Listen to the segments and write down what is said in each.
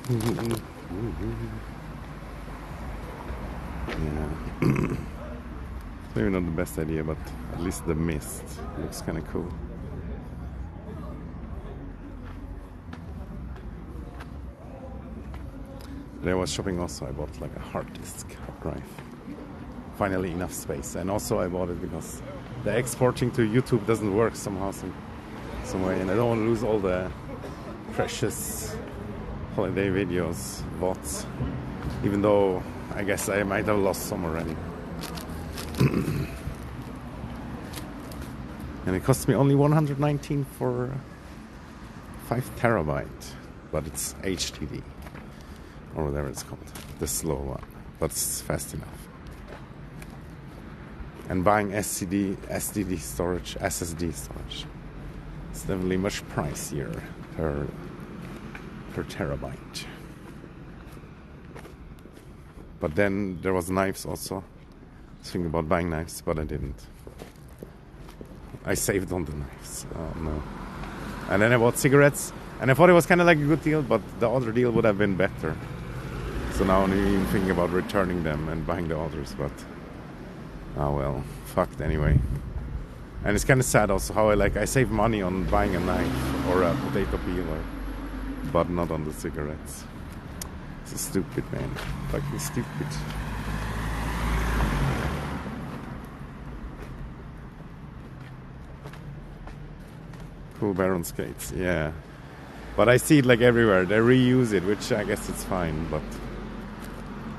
Yeah. Maybe not the best idea, but at least the mist looks kind of cool. When I was shopping also, I bought like a hard disk hard drive. Finally enough space. And also I bought it because the exporting to YouTube doesn't work somehow, some way, and I don't want to lose all the precious holiday videos, VODs, even though I guess I might have lost some already. And it cost me only 119 for 5 terabyte, but it's HDD or whatever it's called, the slow one, but it's fast enough. And buying SSD storage, it's definitely much pricier per terabyte. But then there was knives also. I was thinking about buying knives, but I didn't. I saved on the knives. Oh no. And then I bought cigarettes, and I thought it was kind of like a good deal, but the other deal would have been better. So now I'm even thinking about returning them and buying the others, but oh well, fucked anyway. And it's kind of sad also how I save money on buying a knife or a potato peeler, but not on the cigarettes. It's stupid, man. Fucking stupid. Cool Baron skates, yeah. But I see it like everywhere. They reuse it, which I guess it's fine, but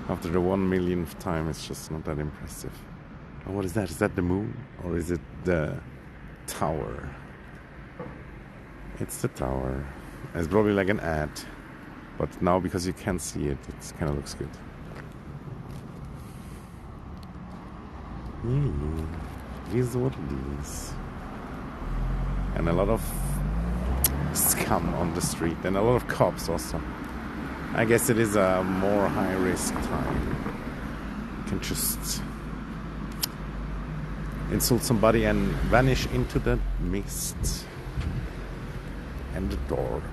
after the 1 millionth time, it's just not that impressive. Oh, what is that? Is that the moon? Or is it the tower? It's the tower. It's probably like an ad. But now, because you can't see it, it kind of looks good. Yeah. It is what it is. And a lot of scum on the street. And a lot of cops also. I guess it is a more high-risk time. You can just insult somebody and vanish into the mist and the dark.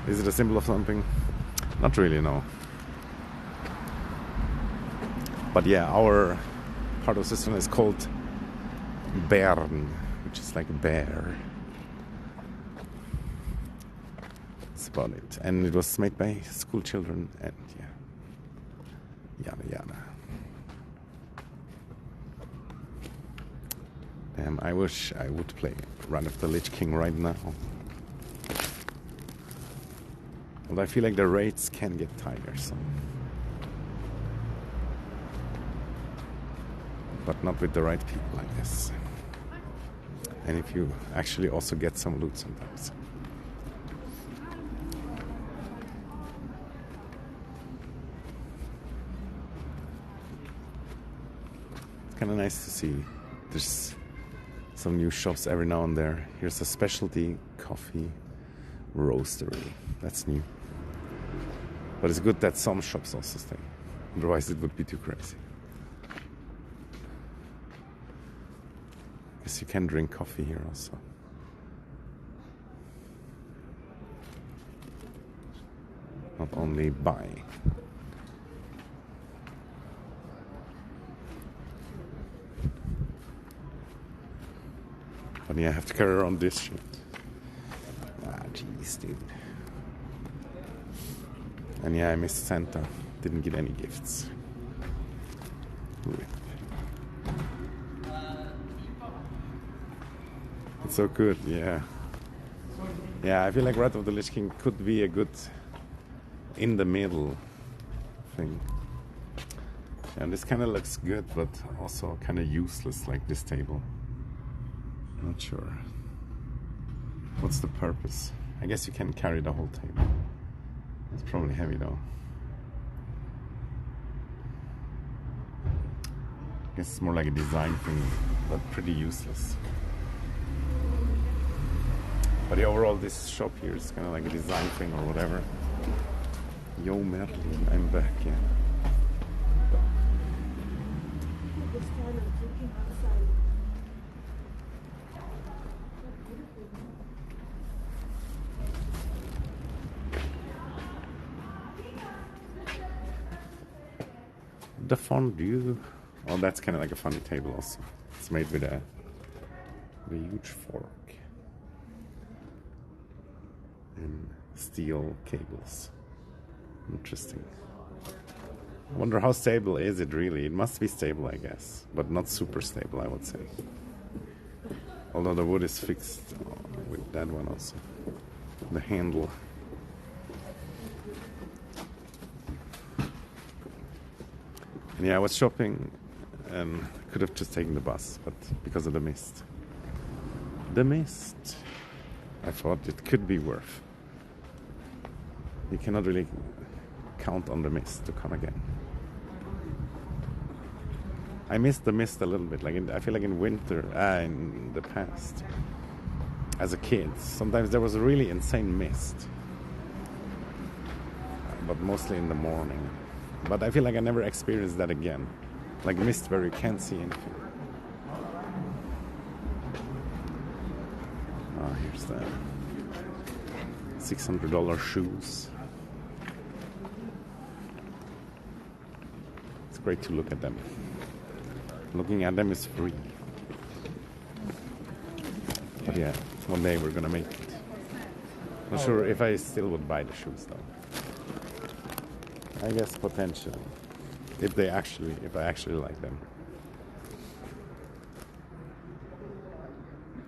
Is it a symbol of something? Not really, no. But yeah, our part of Switzerland is called Bern, which is like a bear. That's about it. And it was made by school children, and yeah, yada yada. Damn, I wish I would play Run of the Lich King right now. But I feel like the raids can get tiresome. But not with the right people, I guess. And if you actually also get some loot sometimes. It's kind of nice to see. There's some new shops every now and then. Here's a specialty coffee roastery. That's new. But it's good that some shops also stay. Otherwise it would be too crazy. Guess you can drink coffee here also. Not only buy. But yeah, I have to carry around this shit. Ah, jeez, dude. And yeah, I missed Santa. Didn't get any gifts. It's so good, yeah. Yeah, I feel like Wrath of the Lich King could be a good in the middle thing. And this kind of looks good, but also kind of useless, like this table. Not sure. What's the purpose? I guess you can carry the whole table. It's probably heavy though. I guess it's more like a design thing, but pretty useless. But yeah, overall this shop here is kind of like a design thing or whatever. Yo Merlin, I'm back, yeah. The fondue. Oh, that's kind of like a funny table also. It's made with a huge fork and steel cables. Interesting. I wonder how stable is it really? It must be stable, I guess, but not super stable, I would say. Although the wood is fixed with that one also. The handle. And yeah, I was shopping and could have just taken the bus, but because of the mist. The mist. I thought it could be worth. You cannot really count on the mist to come again. I missed the mist a little bit. I feel like in winter, in the past, as a kid, sometimes there was a really insane mist, but mostly in the morning. But I feel like I never experienced that again. Like mist where you can't see anything. Oh, here's the $600 shoes. It's great to look at them. Looking at them is free. But yeah, one day we're gonna make it. Not sure if I still would buy the shoes though. I guess potentially. If I actually like them.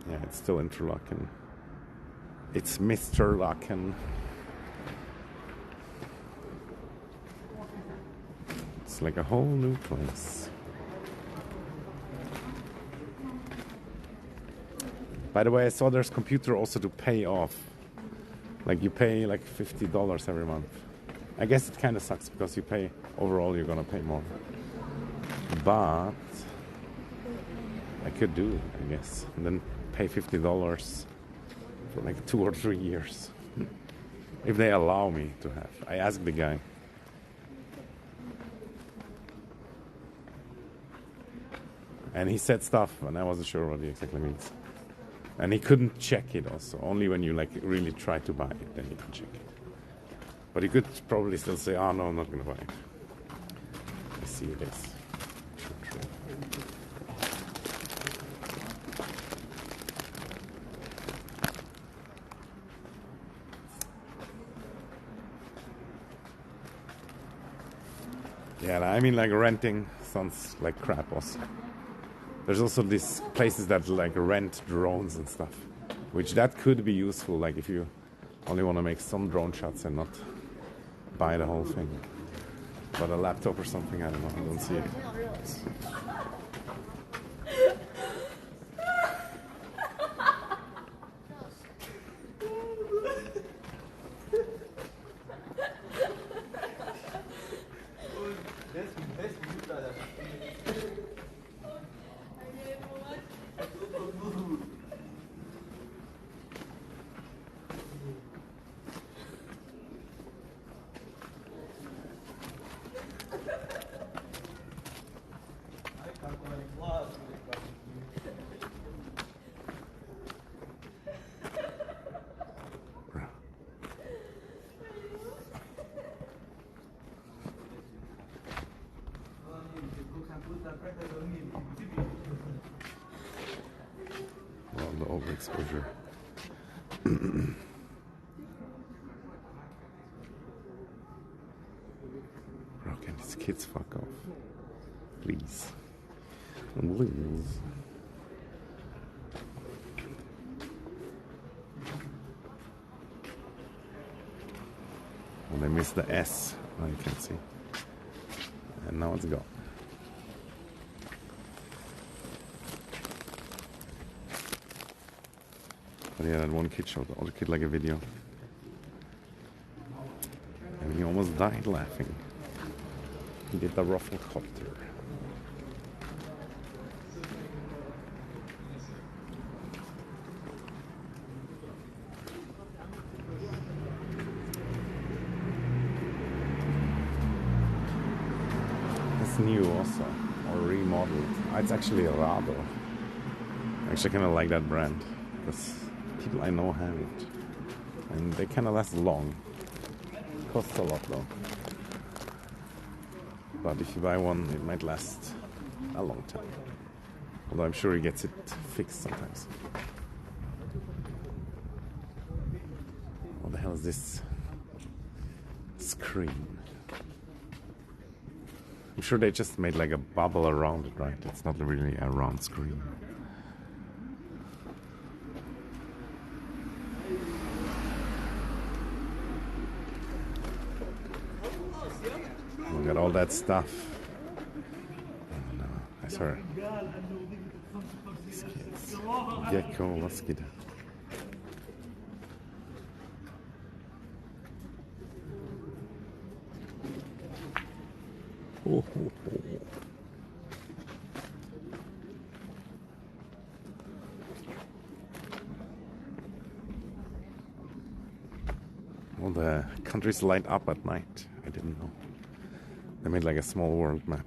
Yeah, it's still Interlaken. It's Mr. Laken. It's like a whole new place. By the way, I saw there's computer also to pay off. Like you pay like $50 every month. I guess it kind of sucks because you pay, overall you're gonna pay more. But I could do it, I guess. And then pay $50 for like 2 or 3 years. If they allow me to have. I asked the guy. And he said stuff and I wasn't sure what he exactly means. And he couldn't check it also. Only when you like really try to buy it, then you can check it. But he could probably still say, oh no, I'm not going to buy it. I see it is. True. Yeah, I mean like renting sounds like crap also. There's also these places that like rent drones and stuff, which that could be useful, like if you only want to make some drone shots and not buy the whole thing. But a laptop or something, I don't know, I don't see it. Well, the overexposure. Bro, can these kids fuck off? Please. Please. And I missed the S, you can see. And now it's gone. But yeah, that one kid showed the other kid like a video. And he almost died laughing. He did the ruffle copter. It's new also, or remodeled. It's actually a Rado. I actually kind of like that brand because people I know have it, and they kind of last long. Costs a lot though. But if you buy one, it might last a long time. Although I'm sure he gets it fixed sometimes. What the hell is this screen? I'm sure they just made like a bubble around it, right? It's not really a round screen. Look at all that stuff. Oh no, I swear. These kids. Gecko, was geht da? Oh, oh, oh. All the countries light up at night. I didn't know. They made like a small world map.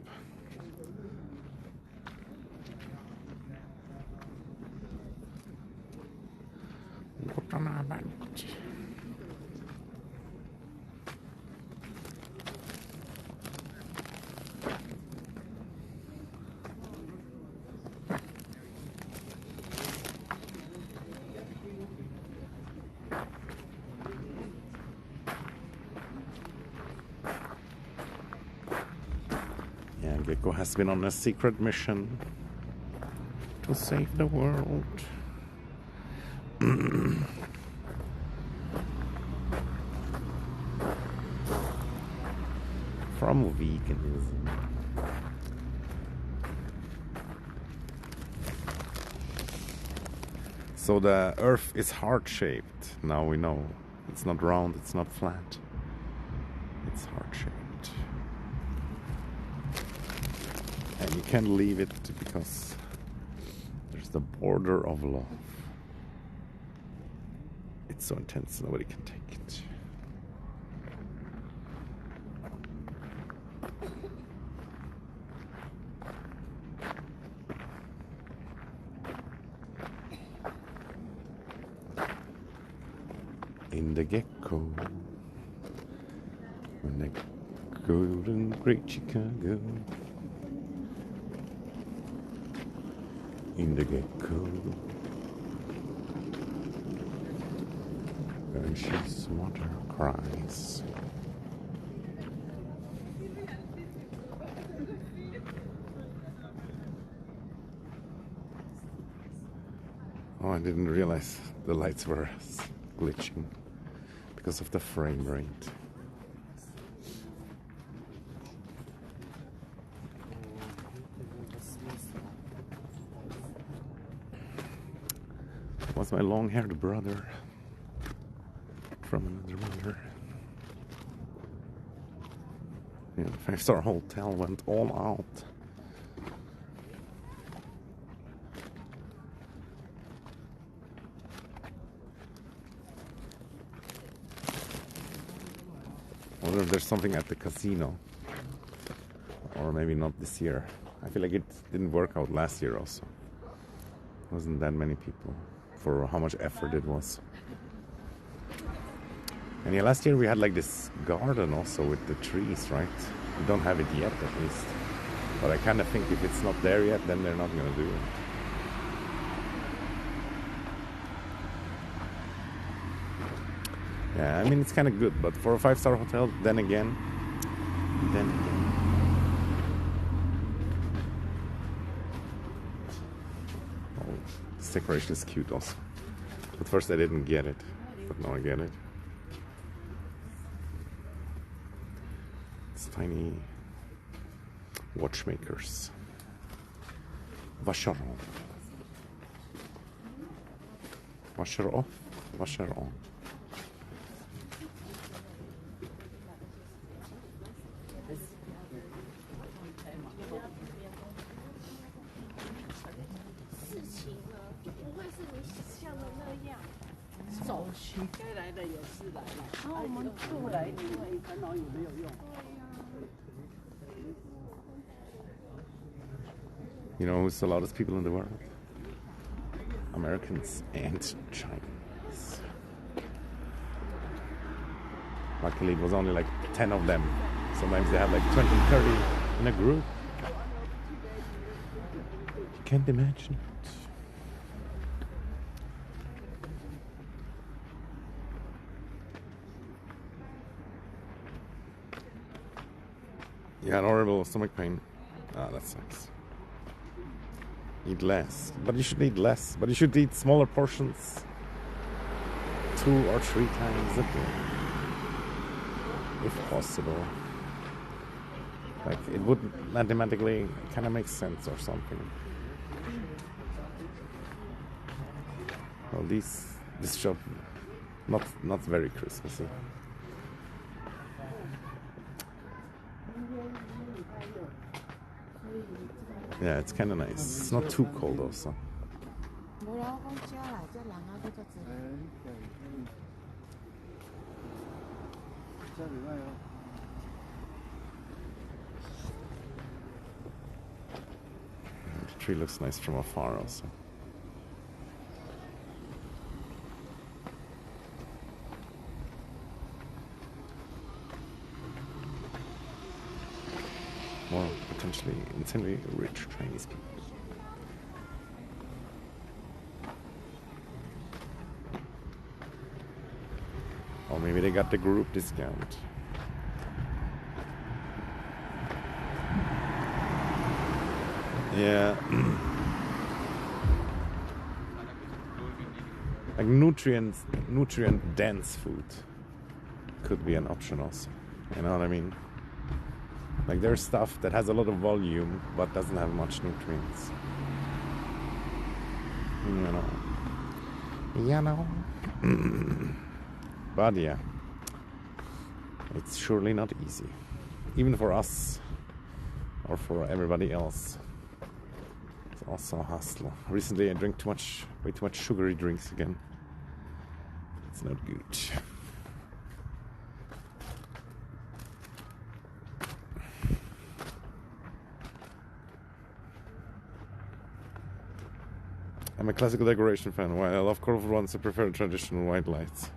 Yeah, Gecko has been on a secret mission to save the world. From veganism. So the Earth is heart-shaped. Now we know. It's not round, it's not flat. It's heart-shaped. And you can't leave it because there's the border of love. It's so intense, nobody can take it. In the Gecko, when the golden great Chicago. In the Gecko, and she's water cries. Oh, I didn't realize the lights were glitching because of the frame rate. Was my long-haired brother from another mother. Yeah, the five-star hotel went all out. I wonder if there's something at the casino. Or maybe not this year. I feel like it didn't work out last year also. Wasn't that many people for how much effort it was. And yeah, last year we had like this garden also with the trees, right? We don't have it yet at least. But I kind of think if it's not there yet, then they're not going to do it. Yeah, I mean, it's kind of good, but for a five-star hotel, then again. Oh, this decoration is cute also. At first I didn't get it, but now I get it. It's tiny watchmakers. Washer on. Washer off, washer on. You know who's the loudest people in the world? Americans and Chinese. Luckily it was only like 10 of them. Sometimes they have like 20, 30. in a group. You can't imagine it. Yeah, horrible stomach pain. Ah, that sucks. Eat less. But you should eat less. But you should eat smaller portions. 2 or 3 times a day. If possible. Like, it would mathematically kind of make sense or something. Well, this shop, not very Christmassy. Yeah, it's kind of nice. It's not too cold also. The tree looks nice from afar also. More potentially insanely rich Chinese people. Or maybe they got the group discount. Yeah. Like nutrient dense food could be an option also. You know what I mean? Like there's stuff that has a lot of volume but doesn't have much nutrients. You know. But yeah, it's surely not easy, even for us or for everybody else. It's also a hustle. Recently I drank way too much sugary drinks again. It's not good. I'm a classical decoration fan. While I love colorful ones, I prefer traditional white lights.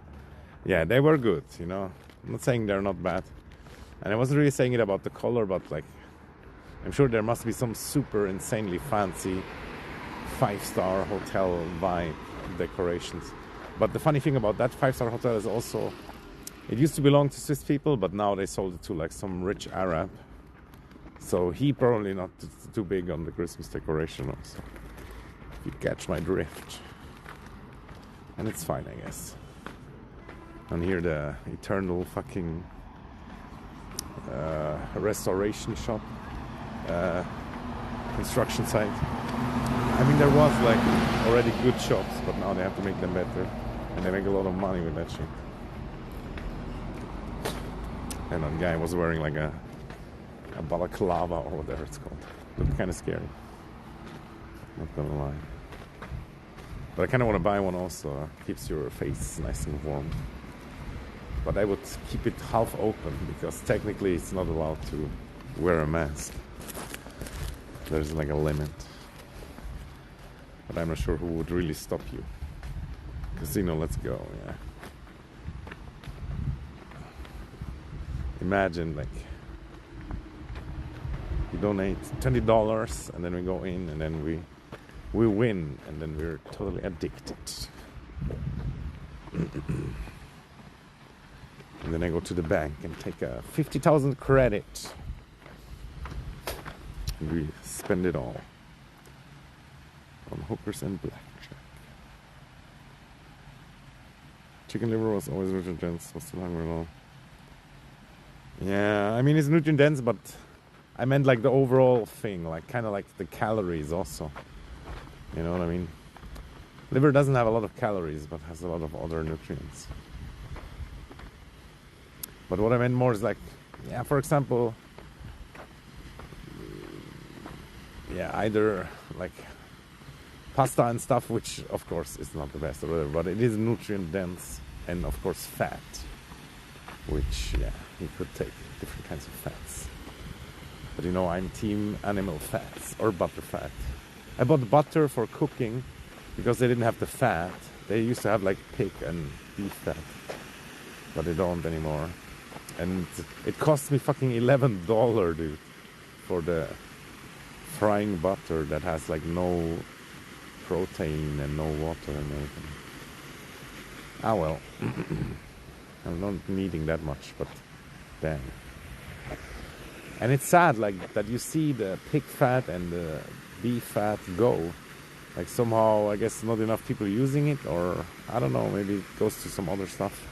Yeah, they were good, you know. I'm not saying they're not bad. And I wasn't really saying it about the color, but like, I'm sure there must be some super insanely fancy 5-star hotel vibe decorations. But the funny thing about that 5-star hotel is also, it used to belong to Swiss people, but now they sold it to like some rich Arab. So he probably not too big on the Christmas decoration also. If you catch my drift. And it's fine, I guess. And here the eternal fucking restoration shop, construction site. I mean, there was like already good shops, but now they have to make them better, and they make a lot of money with that shit. And that guy was wearing like a balaclava or whatever it's called. Looked kind of scary. Not gonna lie. But I kind of want to buy one also. Keeps your face nice and warm. But I would keep it half open because technically it's not allowed to wear a mask. There's like a limit. But I'm not sure who would really stop you. Casino, let's go, yeah. Imagine like you donate $20 and then we go in and then we win and then we're totally addicted. And then I go to the bank and take a 50,000 credit. And we spend it all on hookers and blackjack. Chicken liver was always nutrient dense. Was too hungry at all. Yeah, I mean it's nutrient dense, but I meant like the overall thing, like kind of like the calories also. You know what I mean? Liver doesn't have a lot of calories, but has a lot of other nutrients. But what I meant more is like, yeah, for example, yeah, either like pasta and stuff, which of course is not the best or whatever, but it is nutrient dense, and of course fat, which, yeah, you could take different kinds of fats. But you know, I'm team animal fats or butter fat. I bought butter for cooking because they didn't have the fat. They used to have like pig and beef fat, but they don't anymore. And it cost me fucking $11, dude, for the frying butter that has like no protein and no water and everything. Ah well, I'm not needing that much, but damn. And it's sad, like that you see the pig fat and the beef fat go. Like somehow, I guess not enough people using it, or I don't know, maybe it goes to some other stuff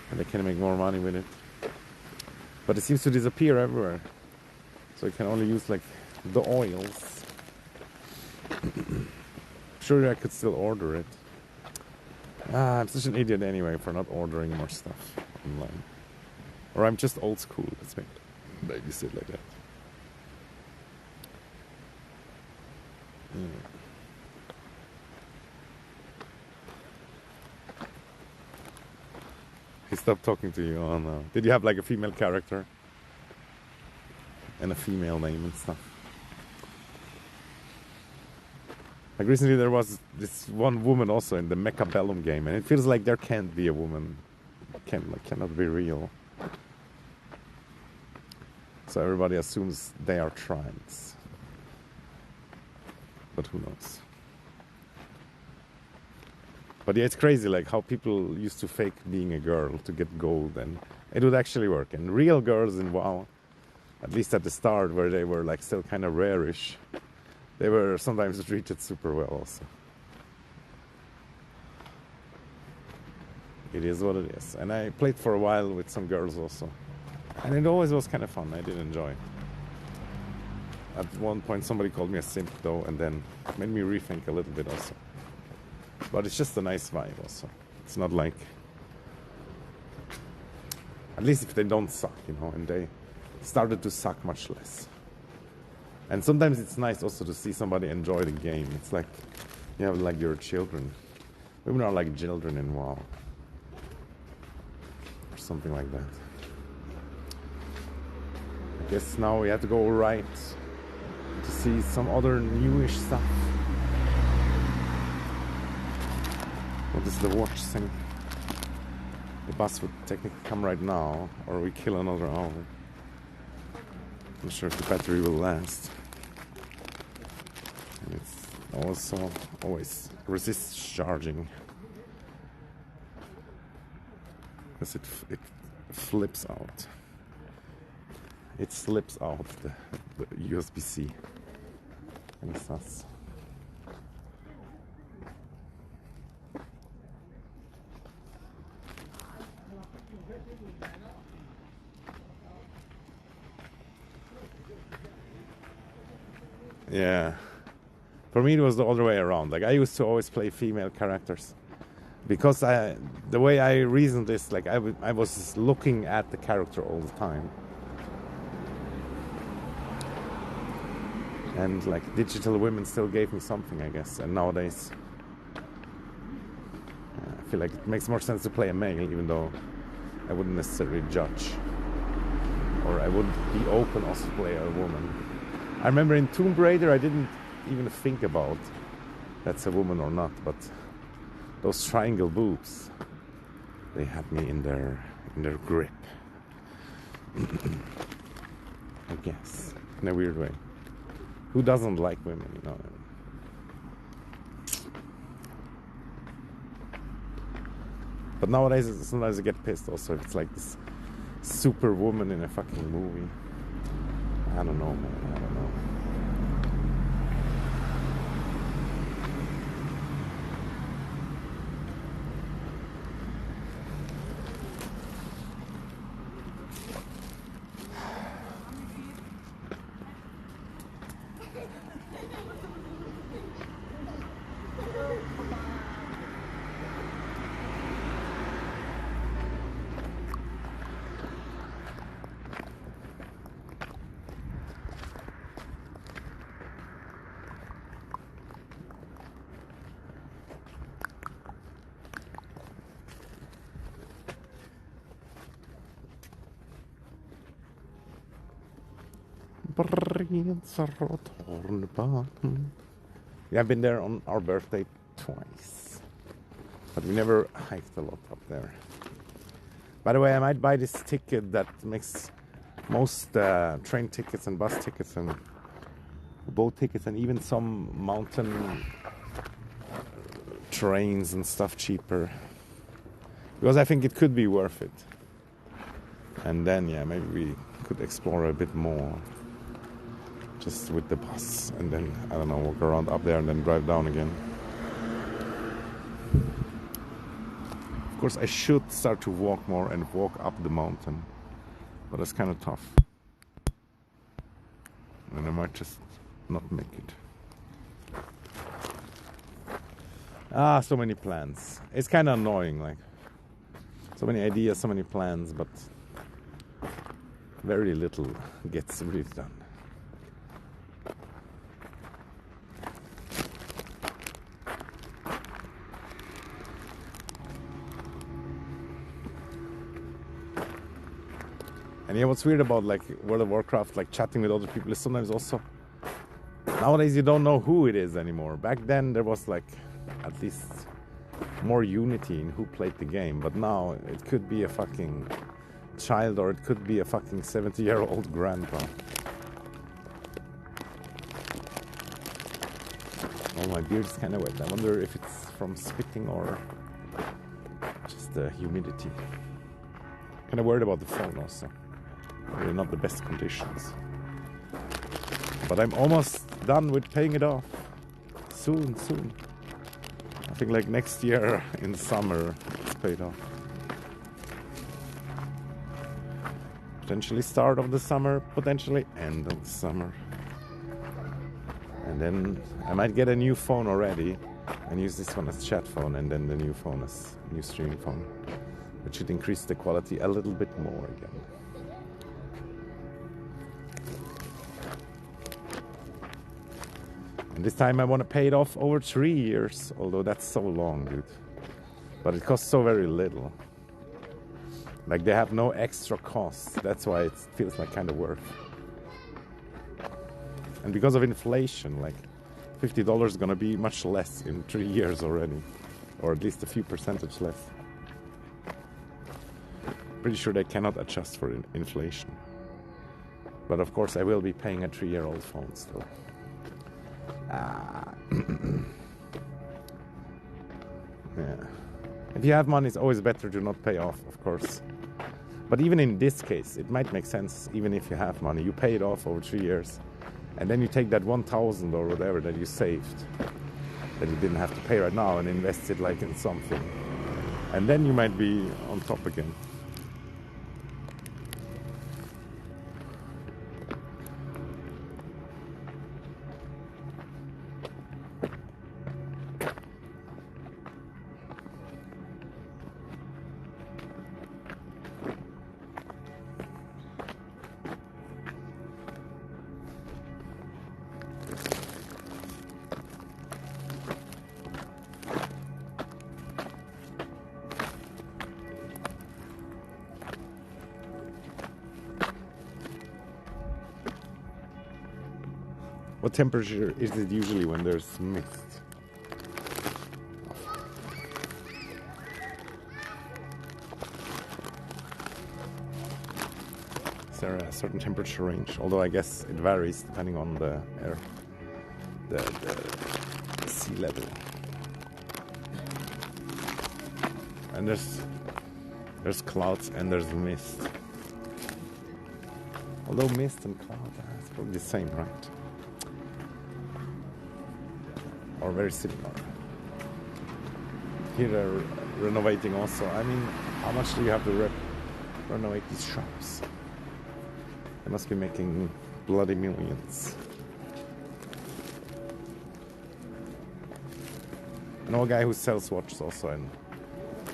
and they can make more money with it. But it seems to disappear everywhere. So you can only use like the oils. Sure, I could still order it. I'm such an idiot anyway for not ordering more stuff online. Or I'm just old school, let's maybe say it like that. He stopped talking to you. Oh no. Did you have like a female character? And a female name and stuff? Like recently there was this one woman also in the Mechabellum game, and it feels like there can't be a woman. Cannot be real. So everybody assumes they are trans. But who knows? But yeah, it's crazy like how people used to fake being a girl to get gold, and it would actually work. And real girls in WoW, at least at the start where they were like still kind of rarish, they were sometimes treated super well also. It is what it is. And I played for a while with some girls also. And it always was kind of fun. I did enjoy. At one point somebody called me a simp though, and then made me rethink a little bit also. But it's just a nice vibe also. It's not like... At least if they don't suck, you know, and they started to suck much less. And sometimes it's nice also to see somebody enjoy the game. It's like you have like your children. Women are like children in WoW. Or something like that. I guess now we have to go right to see some other newish stuff. What is the watch thing? The bus would technically come right now, or we kill another hour. I'm not sure if the battery will last. And it's also always resists charging. Because it flips out. It slips out the USB-C. And sus. Yeah. For me it was the other way around. Like I used to always play female characters. Because the way I reasoned this, like I was looking at the character all the time. And like digital women still gave me something, I guess. And nowadays I feel like it makes more sense to play a male, even though I wouldn't necessarily judge. Or I would be open also to play a woman. I remember in Tomb Raider I didn't even think about that's a woman or not, but those triangle boobs, they had me in their grip. I guess. In a weird way. Who doesn't like women, you know? But nowadays sometimes I get pissed also if it's like this super woman in a fucking movie. I don't know, man. I don't know. Yeah, I've been there on our birthday twice, but we never hiked a lot up there. By the way, I might buy this ticket that makes most train tickets and bus tickets and boat tickets and even some mountain trains and stuff cheaper, because I think it could be worth it. And then maybe we could explore a bit more just with the bus, and then I don't know, walk around up there and then drive down again. Of course I should start to walk more and walk up the mountain, but it's kind of tough, and I might just not make it. So many plans. It's kind of annoying, like so many ideas, so many plans, but very little gets really done. And what's weird about like World of Warcraft, like chatting with other people, is sometimes also nowadays you don't know who it is anymore. Back then there was like at least more unity in who played the game, but now it could be a fucking child or it could be a fucking 70-year-old grandpa. Oh, my beard is kind of wet. I wonder if it's from spitting or just the humidity. Kind of worried about the phone also. Really not the best conditions. But I'm almost done with paying it off. Soon. I think like next year in summer it's paid off. Potentially start of the summer, potentially end of the summer. And then I might get a new phone already and use this one as chat phone, and then the new phone as new streaming phone. It should increase the quality a little bit more again. And this time I want to pay it off over 3 years, although that's so long, dude. But it costs so very little. Like they have no extra costs. That's why it feels like kind of worth. And because of inflation, like $50 is gonna be much less in 3 years already, or at least a few percentage less. Pretty sure they cannot adjust for inflation. But of course I will be paying a 3-year-old phone still. Yeah. If you have money, it's always better to not pay off, of course. But even in this case, it might make sense. Even if you have money, you pay it off over 3 years, and then you take that 1,000 or whatever that you saved, that you didn't have to pay right now, and invest it like in something, and then you might be on top again. What temperature is it usually when there's mist? Is there a certain temperature range? Although I guess it varies depending on the air, the sea level. And there's clouds and there's mist. Although mist and cloud, it's probably the same, right? Or very similar. Here they're renovating also. I mean, how much do you have to renovate these shops? They must be making bloody millions. I know a guy who sells watches also, and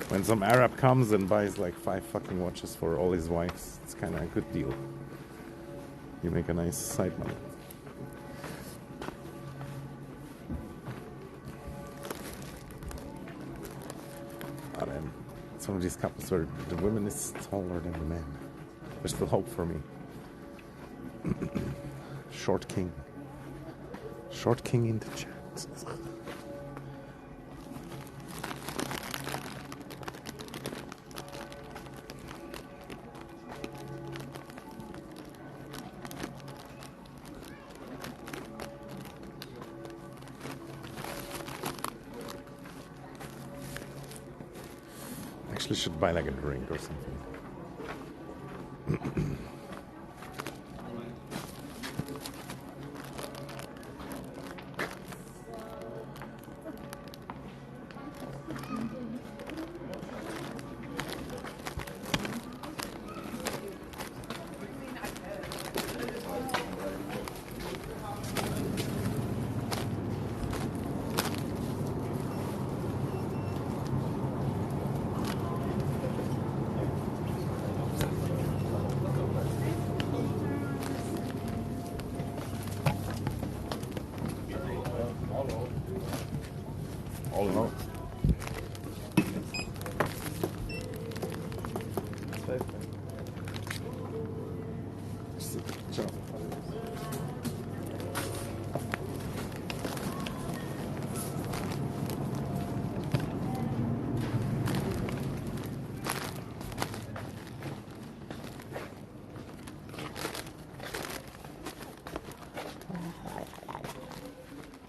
when some Arab comes and buys like 5 fucking watches for all his wives, it's kind of a good deal. You make a nice side money. Some of these couples where the woman is taller than the man. There's still hope for me. Short king. Short king in the chat. actually should buy like a drink or something. All in all.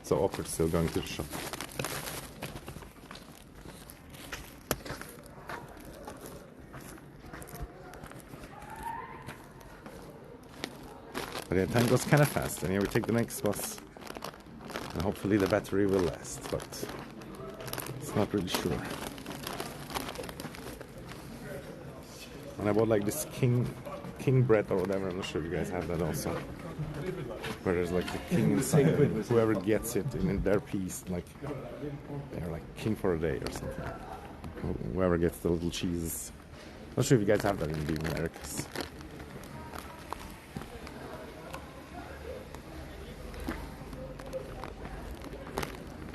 So awkward still going to the shop. But yeah, time goes kind of fast, and here we take the next bus, and hopefully the battery will last, but it's not really sure. And I bought like this king bread or whatever. I'm not sure if you guys have that also, where there's like the king inside, and whoever gets it in their piece, like they're like king for a day or something. Whoever gets the little cheeses. Not sure if you guys have that in the Americas.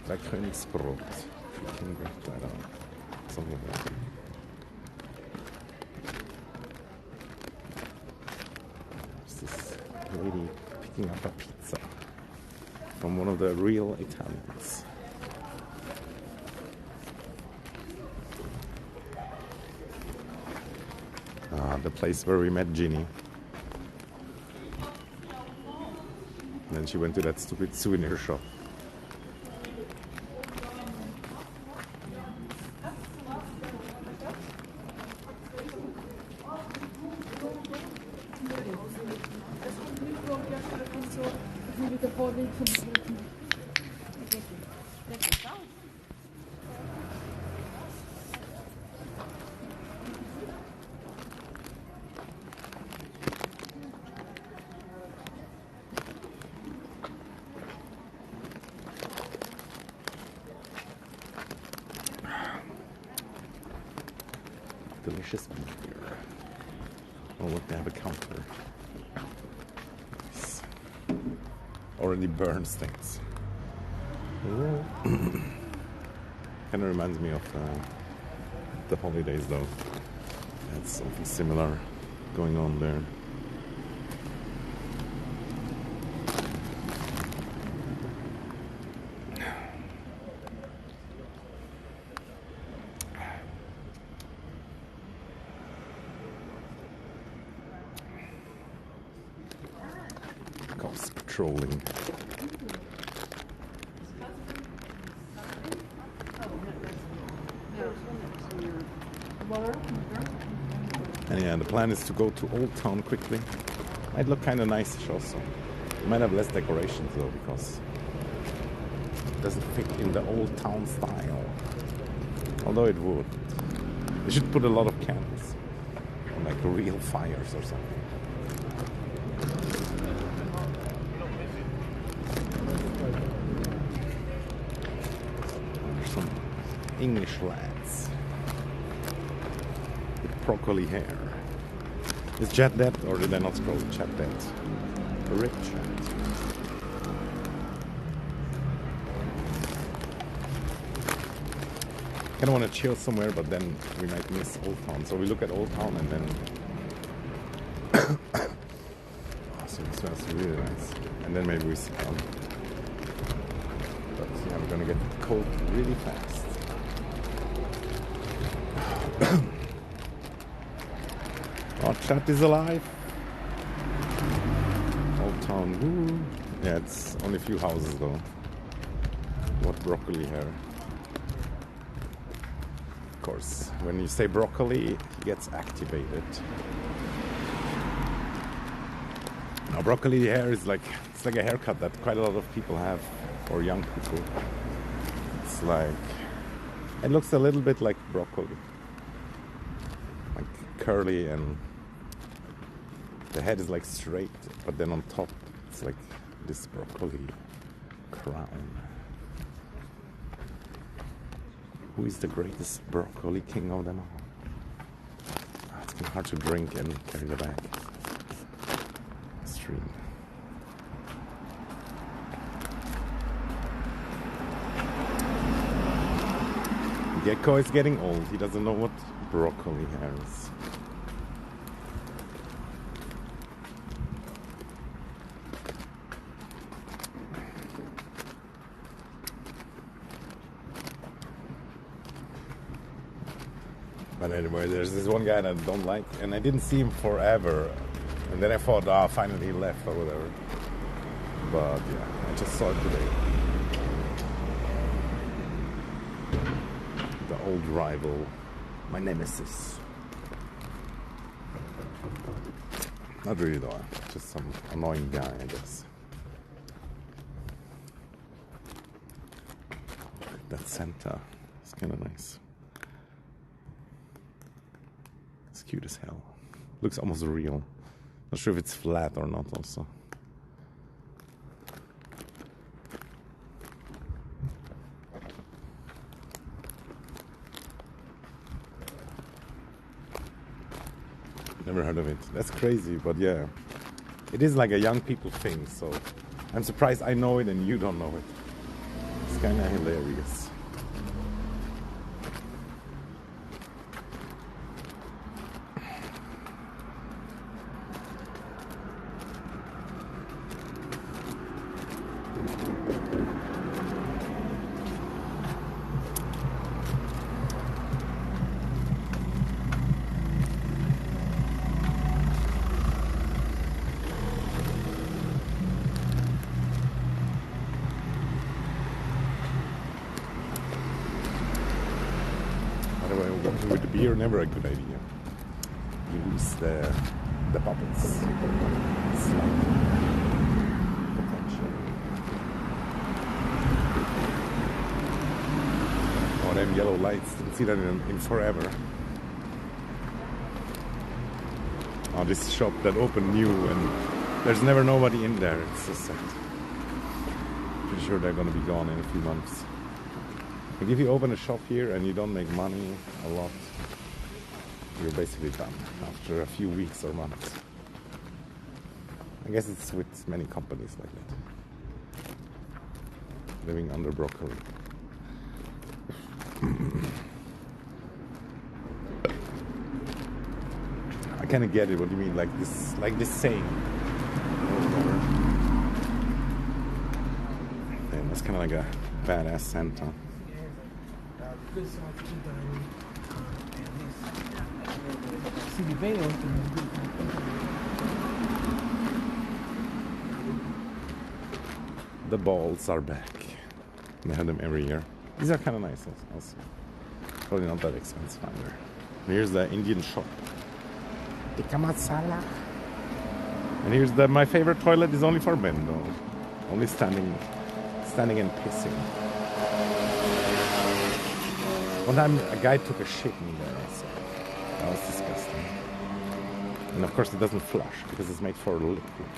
Like Königsbrot, king bread, I don't know, something like that. Lady picking up a pizza from one of the real Italians. The place where we met Ginny. And then she went to that stupid souvenir shop. Delicious beer. Oh look, they have a counter. Nice. Already burns things. Kind of reminds me of the holidays though. That's something similar going on there. Cops patrolling. And yeah, the plan is to go to Old Town quickly. Might look kind of nice also. It might have less decorations though, because it doesn't fit in the Old Town style. Although it would. They should put a lot of candles, or like real fires or something. There's some English lads with broccoli hair. Is chat dead, or did I not scroll chat dead? Rip chat. Kind of want to chill somewhere, but then we might miss Old Town. So we look at Old Town and then. Oh, so it smells really nice. And then maybe we sit down. But yeah, we're gonna get cold really fast. Oh, chat is alive. Old Town, woo. Yeah, it's only a few houses though. What broccoli hair. course. When you say broccoli, it gets activated. Now, broccoli hair is like, it's like a haircut that quite a lot of people have, or young people. It's like, it looks a little bit like broccoli. Like curly, and the head is like straight, but then on top it's like this broccoli crown. Who is the greatest broccoli king of them all? It's kind of hard to drink and carry the bag. Stream. Gecko is getting old. He doesn't know what broccoli hair is. But anyway, there's this one guy that I don't like, and I didn't see him forever. And then I thought, finally he left or whatever. But yeah, I just saw it today. The old rival, my nemesis. Not really though, just some annoying guy, I guess. That Santa, it's kind of nice. It's cute as hell. Looks almost real. Not sure if it's flat or not also. Never heard of it. That's crazy, but yeah. It is like a young people thing, so I'm surprised I know it and you don't know it. It's kind of hilarious. Walking with the beer, never a good idea. You lose the bubbles. It's like potential. Oh, them yellow lights. Didn't see that in forever. Oh, this shop that opened new and there's never nobody in there. It's so sad. Pretty sure they're gonna be gone in a few months. Like if you open a shop here and you don't make money a lot, you're basically done after a few weeks or months. I guess it's with many companies like that. Living under broccoli. I kind of get it. What do you mean, like this saying? And that's kind of like a badass Santa. The balls are back. They have them every year. These are kind of nice also. Probably not that expensive either. Here's the Indian shop. Tikka masala. And here's my favorite toilet is only for men though. Only standing and pissing. One time a guy took a shit in there, so that was disgusting. And of course it doesn't flush because it's made for liquid.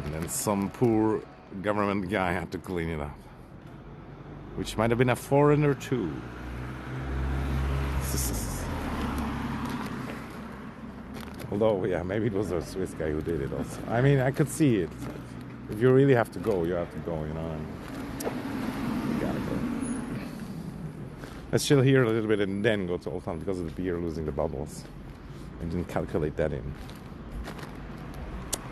And then some poor government guy had to clean it up. Which might have been a foreigner too. Although, yeah, maybe it was a Swiss guy who did it also. I mean, I could see it. If you really have to go, you have to go, you know. And you gotta go. Let's chill here a little bit and then go to Old Town because of the beer losing the bubbles. I didn't calculate that in.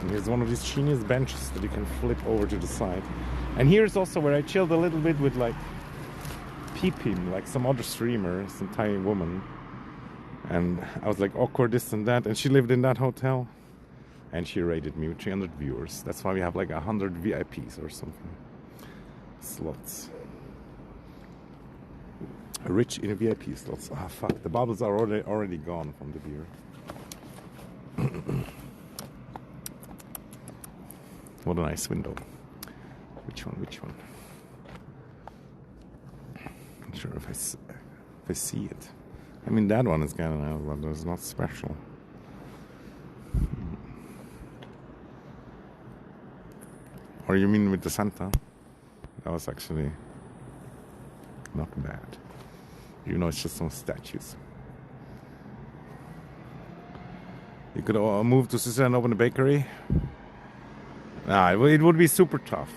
And here's one of these genius benches that you can flip over to the side. And here's also where I chilled a little bit with like Peepin, like some other streamer, some tiny woman. And I was like awkward this and that. And she lived in that hotel. And she rated me with 300 viewers. That's why we have like 100 VIPs or something. Slots. Rich in VIP slots. Ah, fuck. The bubbles are already gone from the beer. What a nice window. Which one? Not sure if I see it. I mean, that one is kind of nice, but it's not special. Or you mean with the Santa? That was actually not bad. You know, it's just some statues. You could move to Switzerland and open a bakery. Nah, it would be super tough.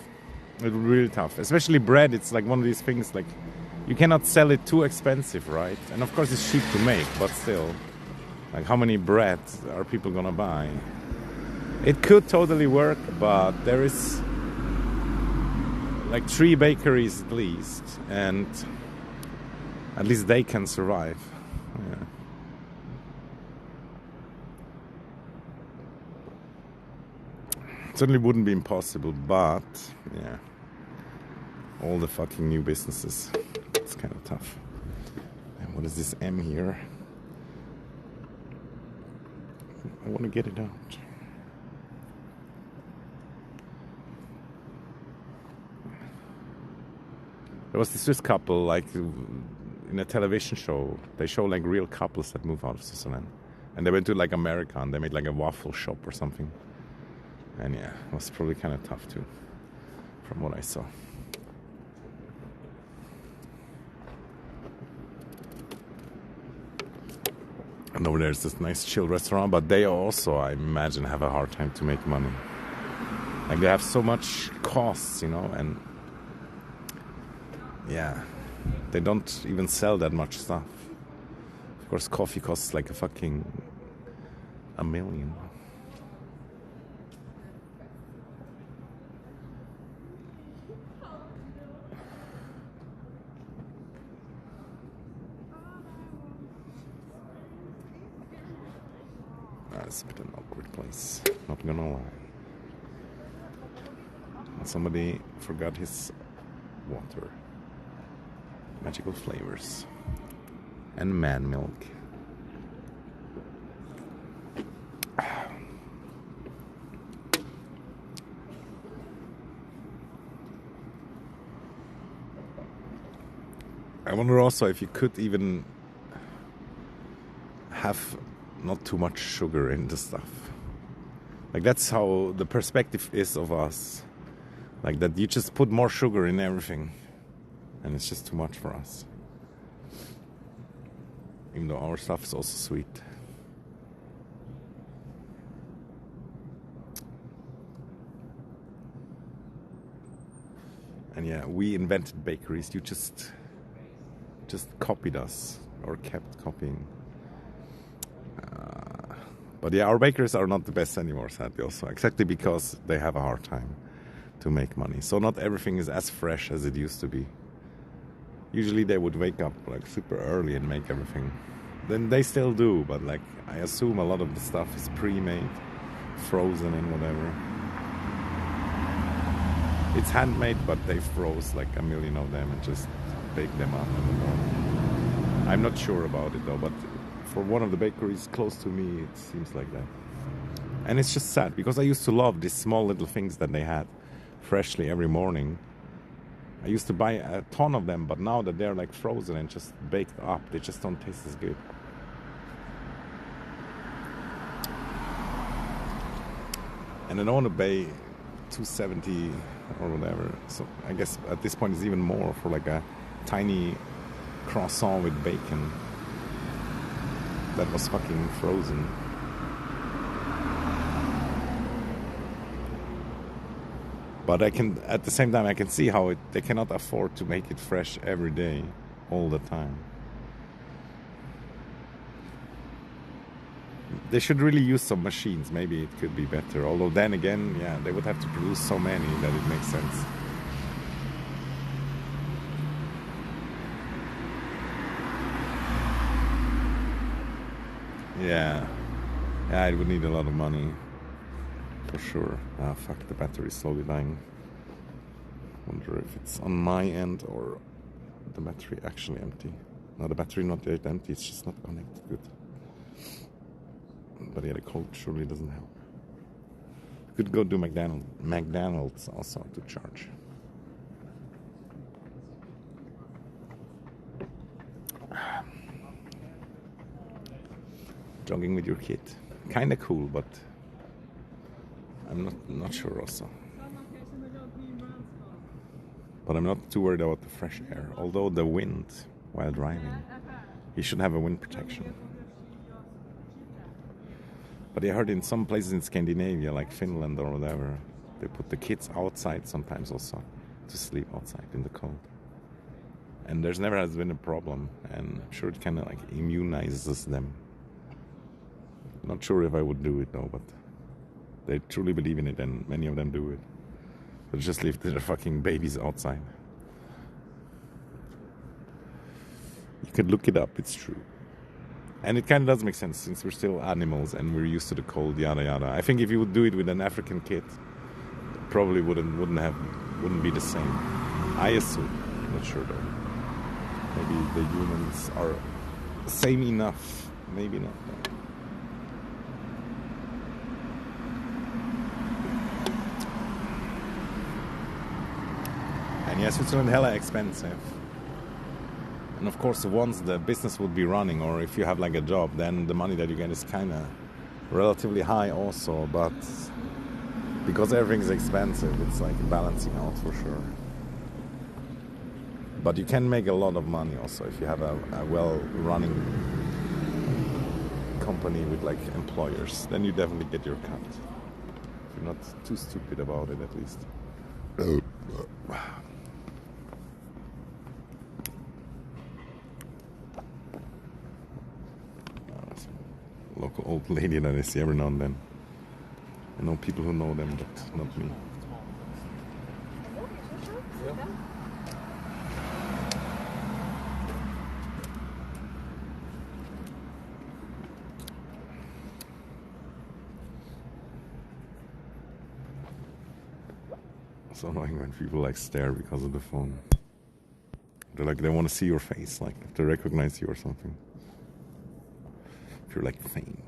It would be really tough. Especially bread, it's like one of these things, like, you cannot sell it too expensive, right? And of course it's cheap to make, but still. Like, how many breads are people gonna buy? It could totally work, but there is like 3 bakeries at least, and at least they can survive. Yeah. Certainly wouldn't be impossible, but yeah, all the fucking new businesses, it's kind of tough. And what is this M here? I want to get it out. There was this Swiss couple, like in a television show. They show like real couples that move out of Switzerland, and they went to like America and they made like a waffle shop or something. And yeah, it was probably kind of tough too, from what I saw. And over there's this nice chill restaurant, but they also, I imagine, have a hard time to make money. Like, they have so much costs, you know, and yeah, they don't even sell that much stuff. Of course, coffee costs like $1 million. It's a bit of an awkward place, not gonna lie. And somebody forgot his water. Magical flavors. And man milk. I wonder also if you could even have not too much sugar in the stuff. Like, that's how the perspective is of us. Like, that you just put more sugar in everything, and it's just too much for us. Even though our stuff is also sweet. And yeah, we invented bakeries. You just copied us, or kept copying. But yeah, our bakers are not the best anymore, sadly, also. Exactly because they have a hard time to make money. So not everything is as fresh as it used to be. Usually they would wake up like super early and make everything. Then they still do, but like, I assume a lot of the stuff is pre-made, frozen and whatever. It's handmade, but they froze like 1 million of them and just bake them up in the morning. I'm not sure about it though, but for one of the bakeries close to me, it seems like that. And it's just sad, because I used to love these small little things that they had freshly every morning. I used to buy a ton of them, but now that they're like frozen and just baked up, they just don't taste as good. And I don't want to pay $2.70 or whatever. So I guess at this point it's even more for like a tiny croissant with bacon that was fucking frozen. But I can, at the same time, I can see how they cannot afford to make it fresh every day, all the time. They should really use some machines. Maybe it could be better. Although then again, yeah, they would have to produce so many that it makes sense. Yeah, it would need a lot of money. For sure. Ah, fuck, the battery's slowly dying. Wonder if it's on my end or the battery actually empty. No, the battery not yet empty, it's just not connected good. But yeah, the cold surely doesn't help. Could go to McDonald's also to charge. Jogging with your kid. Kinda cool, but I'm not sure also. But I'm not too worried about the fresh air. Although the wind while driving, you should have a wind protection. But I heard in some places in Scandinavia, like Finland or whatever, they put the kids outside sometimes also to sleep outside in the cold. And there's never has been a problem, and I'm sure it kind of like immunizes them. Not sure if I would do it though, but they truly believe in it, and many of them do it. But just leave their fucking babies outside. You could look it up, it's true. And it kind of does make sense since we're still animals and we're used to the cold, yada yada. I think if you would do it with an African kid, it probably wouldn't be the same. I assume, not sure though. Maybe the humans are same enough, maybe not. And yes, Switzerland hella expensive. And of course, once the business would be running, or if you have like a job, then the money that you get is kind of relatively high also. But because everything's expensive, it's like balancing out for sure. But you can make a lot of money also if you have a well-running company with like employers. Then you definitely get your cut. If you're not too stupid about it, at least. Local old lady that I see every now and then. I know people who know them, but not me. It's so annoying when people like stare because of the phone. They're like, they want to see your face, like if they recognize you or something. If you're like fame.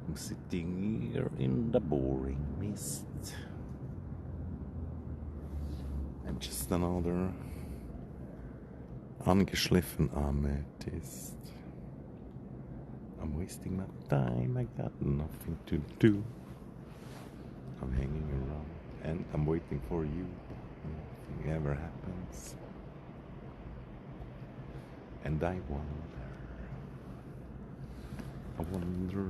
I'm sitting here in the boring mist. And just another ungeschliffen amethyst. I'm wasting my time, I got nothing to do. I'm hanging around and I'm waiting for you. Nothing ever happens. And I wonder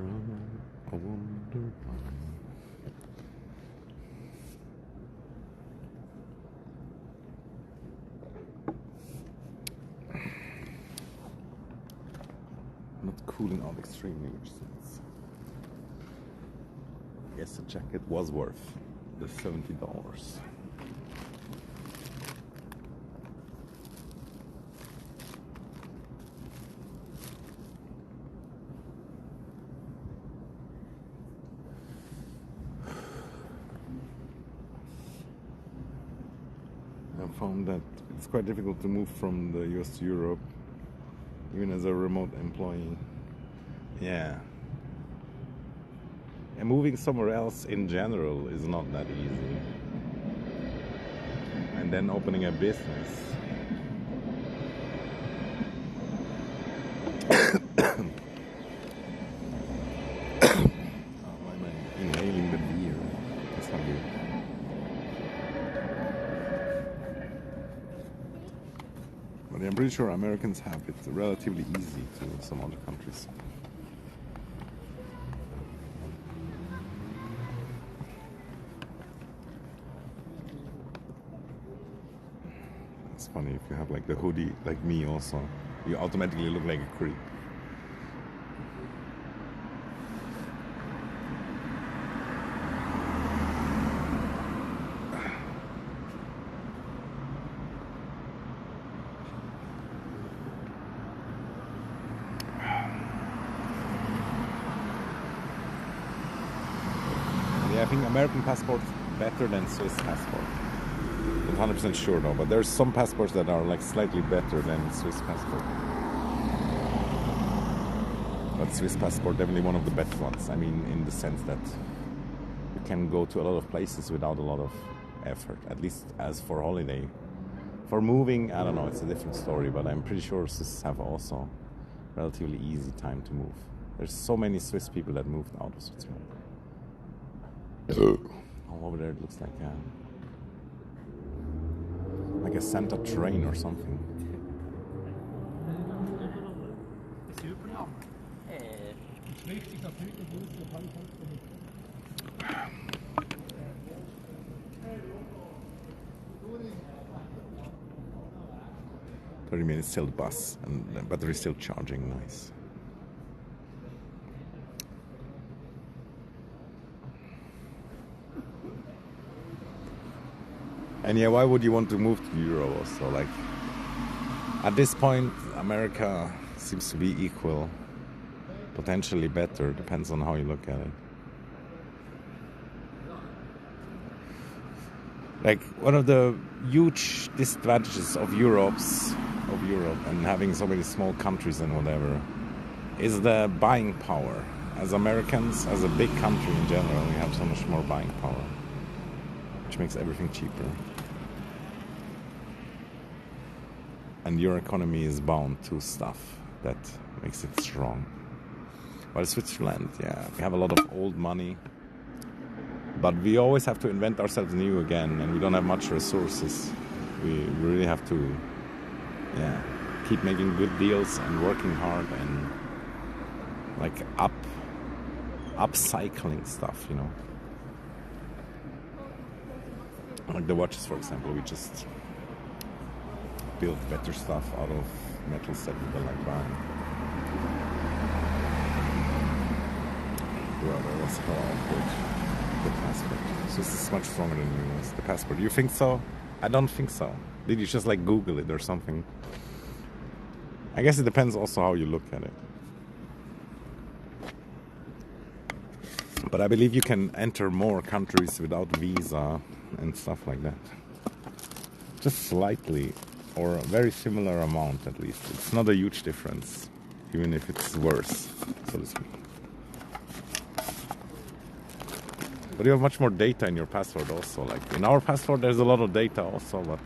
why. Not cooling out extremely, which sense. Yes, the jacket was worth the $70. I found that it's quite difficult to move from the US to Europe, even as a remote employee. Yeah. And moving somewhere else in general is not that easy. And then opening a business. Why am I inhaling the beer? That's not good. But I'm pretty sure Americans have it relatively easy to some other countries. It's funny if you have like the hoodie, like me also, you automatically look like a creep. Yeah, I think American passport better than Swiss passport. Not 100% sure though, but there's some passports that are like slightly better than Swiss passport. But Swiss passport definitely one of the best ones. I mean, in the sense that you can go to a lot of places without a lot of effort. At least as for holiday. For moving, I don't know, it's a different story, but I'm pretty sure Swiss have also relatively easy time to move. There's so many Swiss people that moved out of Switzerland. Oh, over there it looks like a Santa train or something. 30 minutes till the bus, and the battery is still charging. Nice. And yeah, why would you want to move to Europe also? Like, at this point, America seems to be equal, potentially better, depends on how you look at it. Like, one of the huge disadvantages of Europe and having so many small countries and whatever is the buying power. As Americans, as a big country in general, we have so much more buying power, which makes everything cheaper. And your economy is bound to stuff that makes it strong. While Switzerland, yeah, we have a lot of old money, but we always have to invent ourselves new again, and we don't have much resources. We really have to, keep making good deals and working hard and like upcycling stuff, you know. Like the watches, for example, we just build better stuff out of metals that we don't like buying. Well, that was good passport. So this is much stronger than yours. The passport. You think so? I don't think so. Did you just like Google it or something? I guess it depends also how you look at it. But I believe you can enter more countries without visa and stuff like that. Just slightly, or a very similar amount at least. It's not a huge difference, even if it's worse, so to speak. But you have much more data in your passport also. Like in our passport there's a lot of data also, but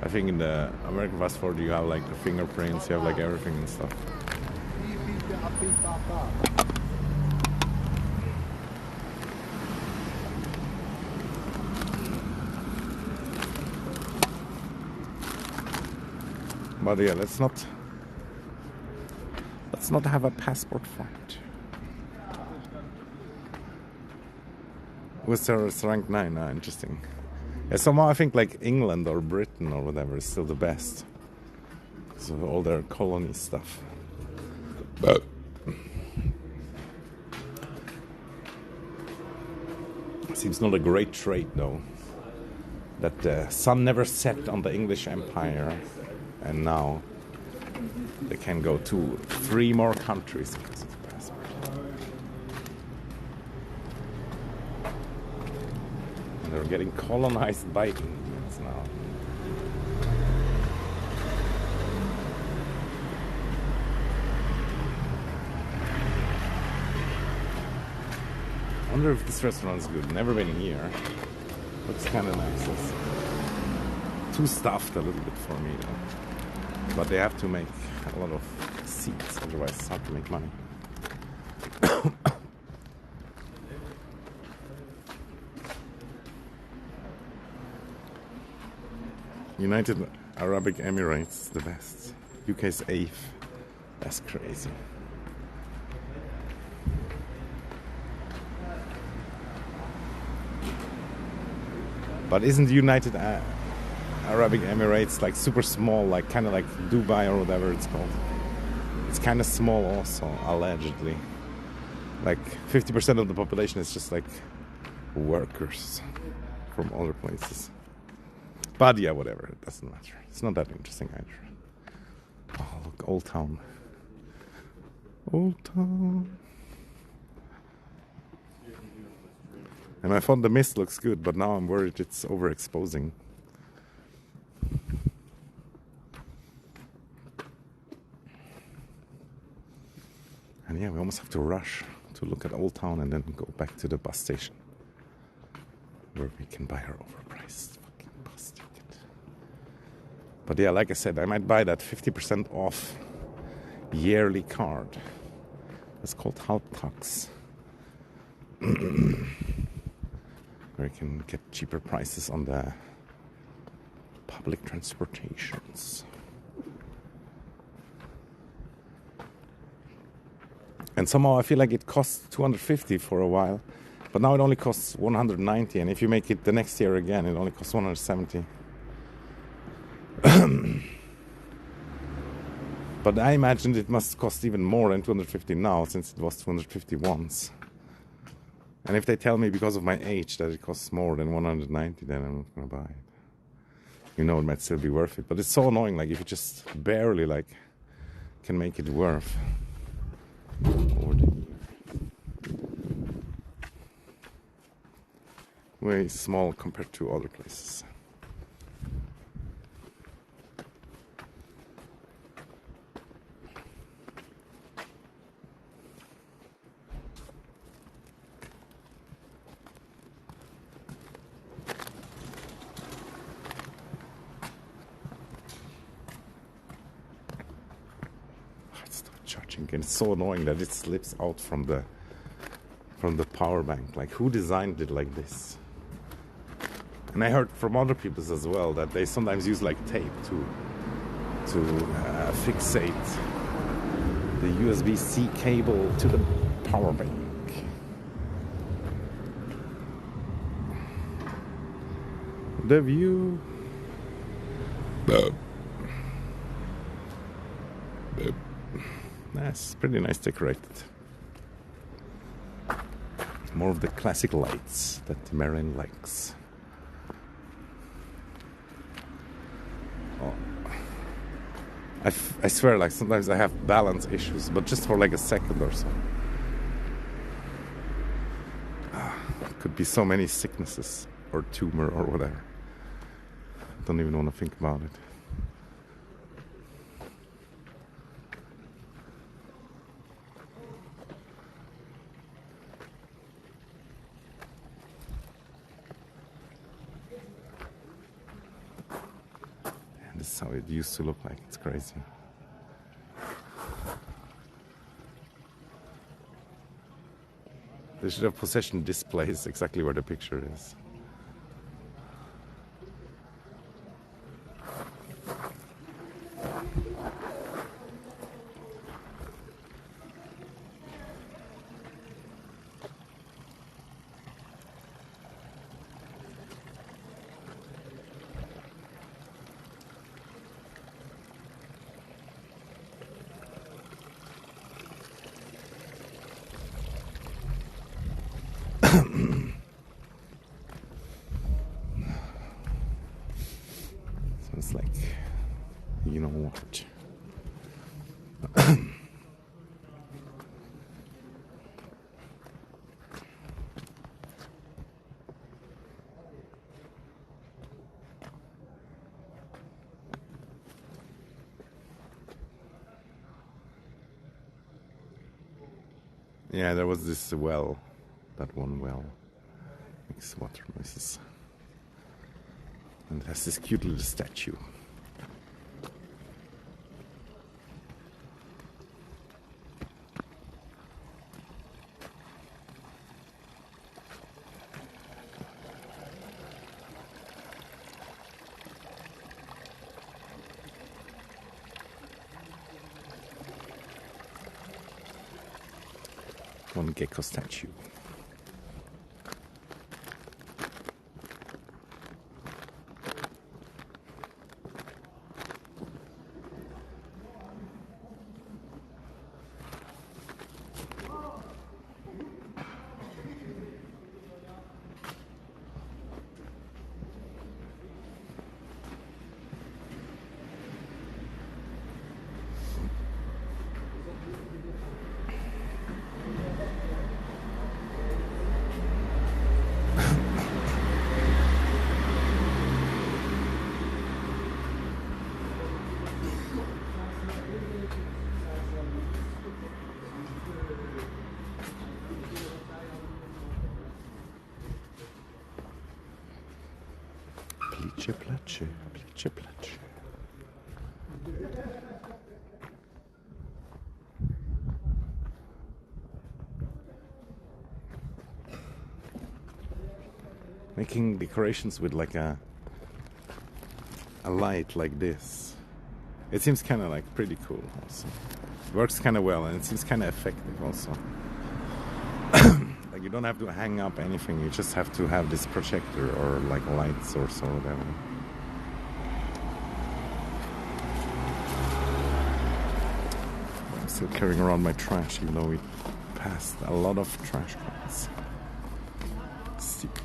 I think in the American passport you have like the fingerprints, you have like everything and stuff. But yeah, let's not have a passport fight. Worcester is ranked 9. Interesting. Yeah, somehow I think like England or Britain or whatever is still the best. So all their colony stuff. But seems not a great trait though. That the sun never set on the English Empire, and now they can go to 3 more countries because of the passport. And they're getting colonized by Indians now. I wonder if this restaurant is good. Never been here. Looks kind of nice. It's too stuffed a little bit for me though. But they have to make a lot of seats, otherwise it's hard to make money. United Arab Emirates, the best. UK's 8th. That's crazy. But isn't United Arab Emirates like super small, like kind of like Dubai or whatever it's called? It's kind of small also, allegedly. Like 50% of the population is just like workers from other places. But yeah, whatever, it doesn't matter. It's not that interesting either. Oh, look, Old Town. Old Town. And I thought the mist looks good, but now I'm worried it's overexposing. And yeah, we almost have to rush to look at Old Town and then go back to the bus station, where we can buy our overpriced fucking bus ticket. But yeah, like I said, I might buy that 50% off yearly card. It's called Halbtags. Where you can get cheaper prices on the public transportations. And somehow I feel like it costs 250 for a while, but now it only costs 190, and if you make it the next year again, it only costs 170. But I imagined it must cost even more than 250 now, since it was 250 once. And if they tell me because of my age that it costs more than 190, then I'm not gonna buy it. You know, it might still be worth it, but it's so annoying. Like if you just barely like can make it worth over the year. Way small compared to other places. And it's so annoying that it slips out from the power bank. Like, who designed it like this? And I heard from other people as well that they sometimes use like tape to fixate the USB-C cable to the power bank. The view. That's pretty nice decorated. More of the classic lights that Marin likes. Oh. I swear, like sometimes I have balance issues, but just for like a second or so. Could be so many sicknesses or tumor or whatever. Don't even want to think about it. This is how it used to look like. It's crazy. They should have positioned this place exactly where the picture is. So it's like, you know what? Yeah, there was this well, that one well makes water noises. And it has this cute little statue. One gecko statue. Pleche, pleche, pleche, pleche. Making decorations with like a light like this. It seems kind of like pretty cool also. It works kind of well and it seems kind of effective also. Like you don't have to hang up anything, you just have to have this projector or like light source or whatever. I'm still carrying around my trash even though we passed a lot of trash cans. Stupid.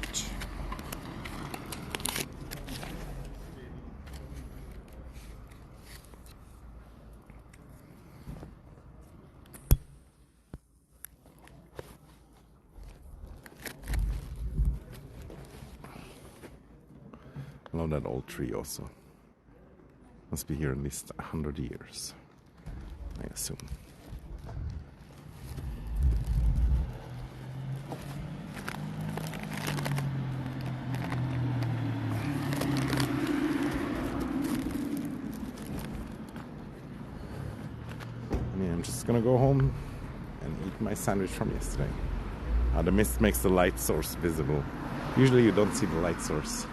I love that old tree also. Must be here at least 100 years, I assume. I'm just gonna go home and eat my sandwich from yesterday. The mist makes the light source visible. Usually you don't see the light source.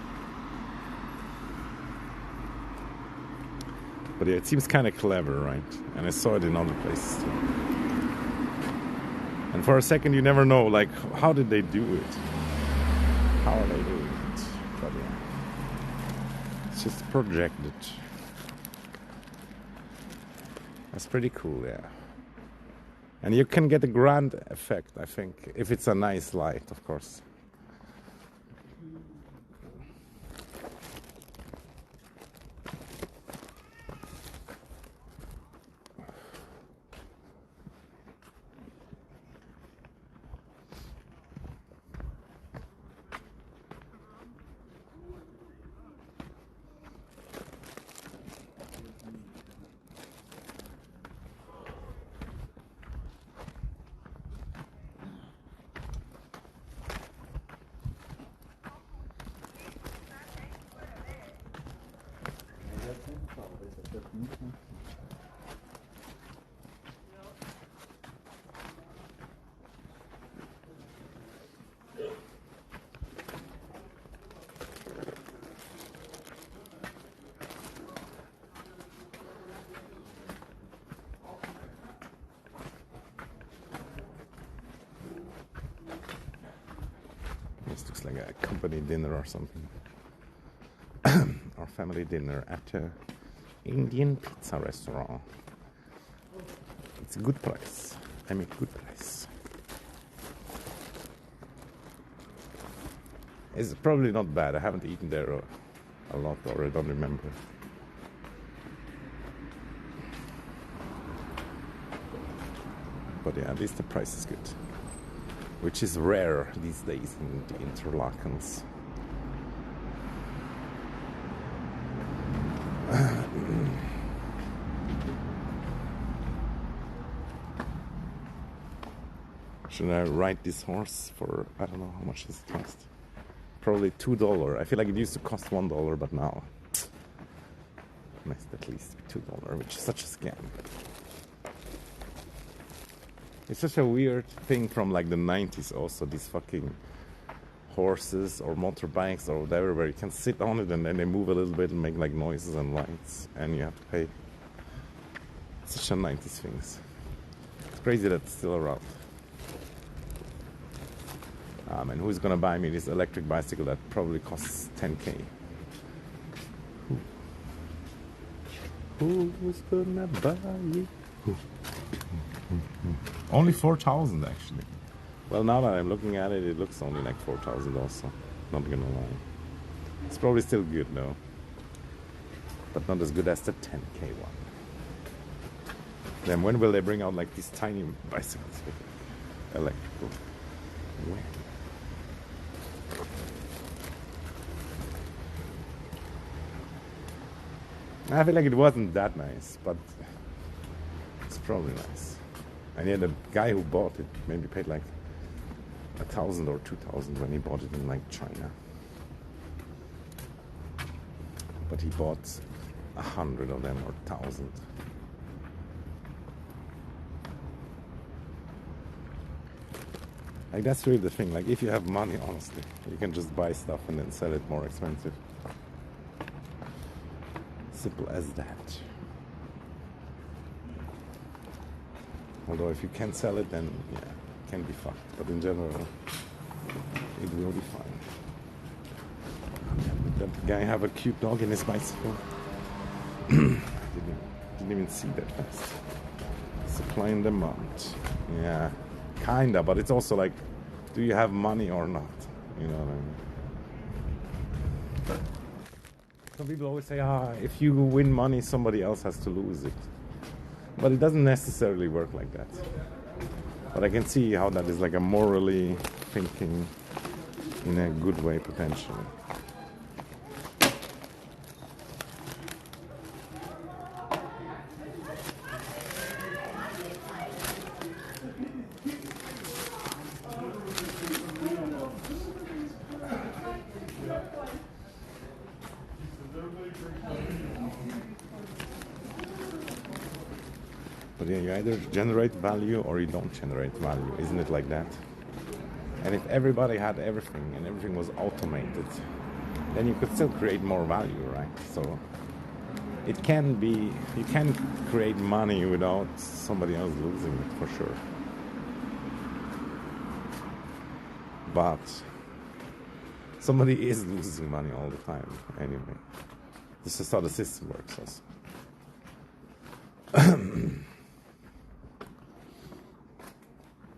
But yeah, it seems kind of clever, right? And I saw it in other places too. And for a second you never know, like, how did they do it? How are they doing it? But yeah, it's just projected. That's pretty cool, yeah. And you can get a grand effect, I think, if it's a nice light, of course. This looks like a company dinner or something. Our family dinner at an Indian pizza restaurant. It's a good price. I mean, good price. It's probably not bad. I haven't eaten there a lot, or I don't remember. But yeah, at least the price is good. Which is rare these days in the Interlakens. Should I ride this horse for, I don't know how much does it cost? Probably $2. I feel like it used to cost $1, but now it must at least be $2, which is such a scam. It's such a weird thing from like the 90s also, these fucking horses or motorbikes or whatever, where you can sit on it and then they move a little bit and make like noises and lights and you have to pay. It's such a 90s thing. It's crazy that it's still around. And who's gonna buy me this electric bicycle that probably costs 10k? Who's gonna buy you? Only 4,000 actually. Well, now that I'm looking at it, it looks only like 4,000 also. Not gonna lie. It's probably still good though. But not as good as the 10k one. Then when will they bring out like these tiny bicycles with electrical? When? I feel like it wasn't that nice, but it's probably nice. And yeah, the guy who bought it maybe paid like 1,000 or 2,000 when he bought it in like China. but he bought 100 of them or 1,000. Like, that's really the thing. Like, if you have money, honestly, you can just buy stuff and then sell it more expensive. Simple as that. Although if you can't sell it, then yeah, it can be fucked. But in general, it will be fine. That guy have a cute dog in his bicycle. didn't even see that fast. Supply and demand. Yeah, kinda, but it's also like, do you have money or not? You know what I mean? Some people always say, if you win money, somebody else has to lose it. But it doesn't necessarily work like that. But I can see how that is like a morally thinking in a good way, potentially. But yeah, you either generate value or you don't generate value, isn't it like that? And if everybody had everything and everything was automated, then you could still create more value, right? So it can be, you can create money without somebody else losing it, for sure. But somebody is losing money all the time anyway. This is how the system works also.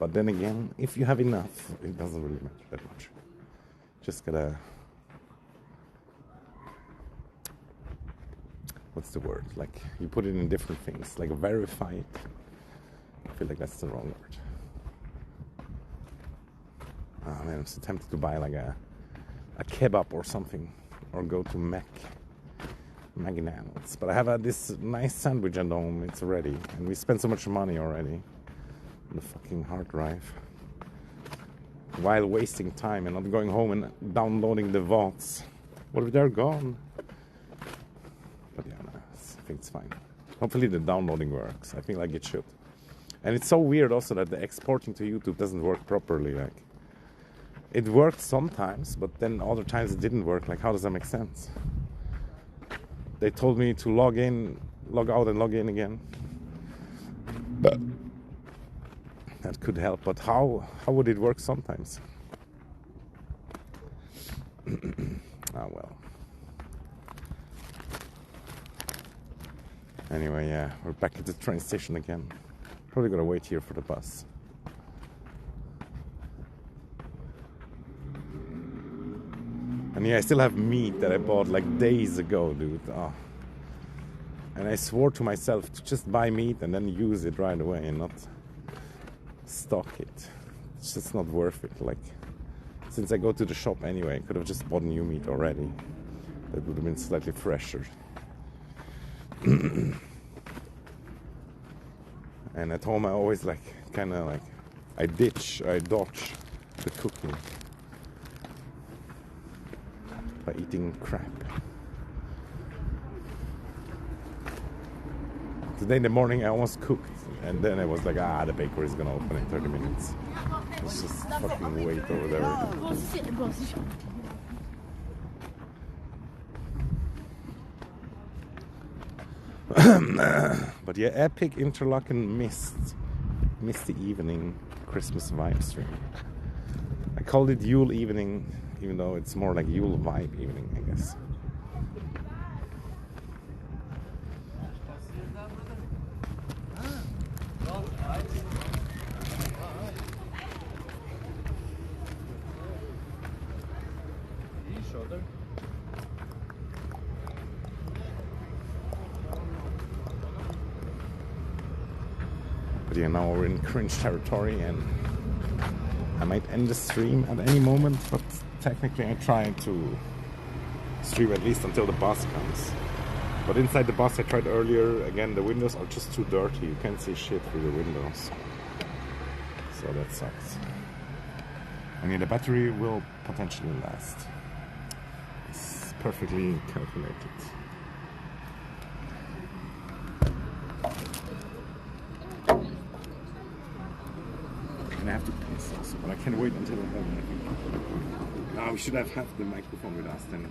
But then again, if you have enough, it doesn't really matter that much. Just gotta, what's the word? Like, you put it in different things, like verify it. I feel like that's the wrong word. Oh man, I'm so tempted to buy like a kebab or something, or go to McDonald's. But I have this nice sandwich at home, it's ready, and we spent so much money already. The fucking hard drive, while wasting time and not going home and downloading the VODs. What if they're gone? But yeah, no, I think it's fine. Hopefully the downloading works. I think like it should. And it's so weird also that the exporting to YouTube doesn't work properly. Like, it worked sometimes, but then other times it didn't work. Like, how does that make sense? They told me to log in, log out and log in again. But that could help, but how would it work sometimes? Well. Anyway, yeah, we're back at the train station again. Probably gotta wait here for the bus. And yeah, I still have meat that I bought like days ago, dude. Oh. And I swore to myself to just buy meat and then use it right away and not stock it. It's just not worth it. Like, since I go to the shop anyway, I could have just bought new meat already. That would have been slightly fresher. And at home I always like, kind of like, I dodge the cooking by eating crap. Today in the morning I almost cooked, and then I was like, the bakery is gonna open in 30 minutes. Let's just fucking wait over there. But yeah, epic Interlaken misty evening Christmas vibe stream. I called it Yule evening, even though it's more like Yule vibe evening, I guess. But yeah, now we're in cringe territory and I might end the stream at any moment, but technically I try to stream at least until the bus comes. But inside the bus I tried earlier, again the windows are just too dirty, you can't see shit through the windows. So that sucks. And yeah, the battery will potentially last. It's perfectly calculated. And I have to piss also, but I can wait until I'm home, I think. No, we should have had the microphone with us, then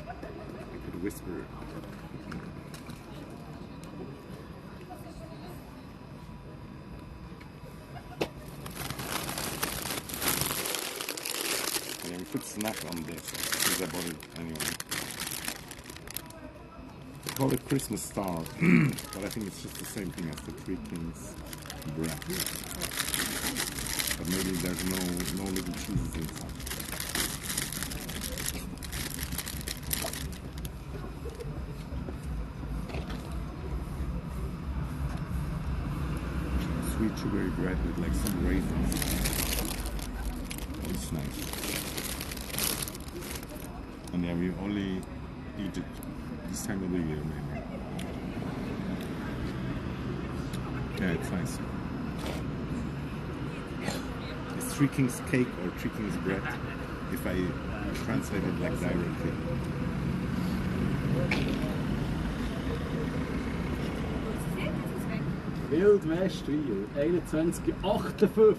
I could whisper. Yeah, we could snack on this, since I bought it anyway. They call it Christmas Star, but I think it's just the same thing as the Three Kings bread. But maybe there's no little cheeses inside. Sweet sugary bread with like some raisins. It's nice. And yeah, we only eat it this time of the year, maybe. Yeah, it's nice. It's Three Kings cake or Three Kings bread, if I translate it like directly. Wild West Yule, 21,58.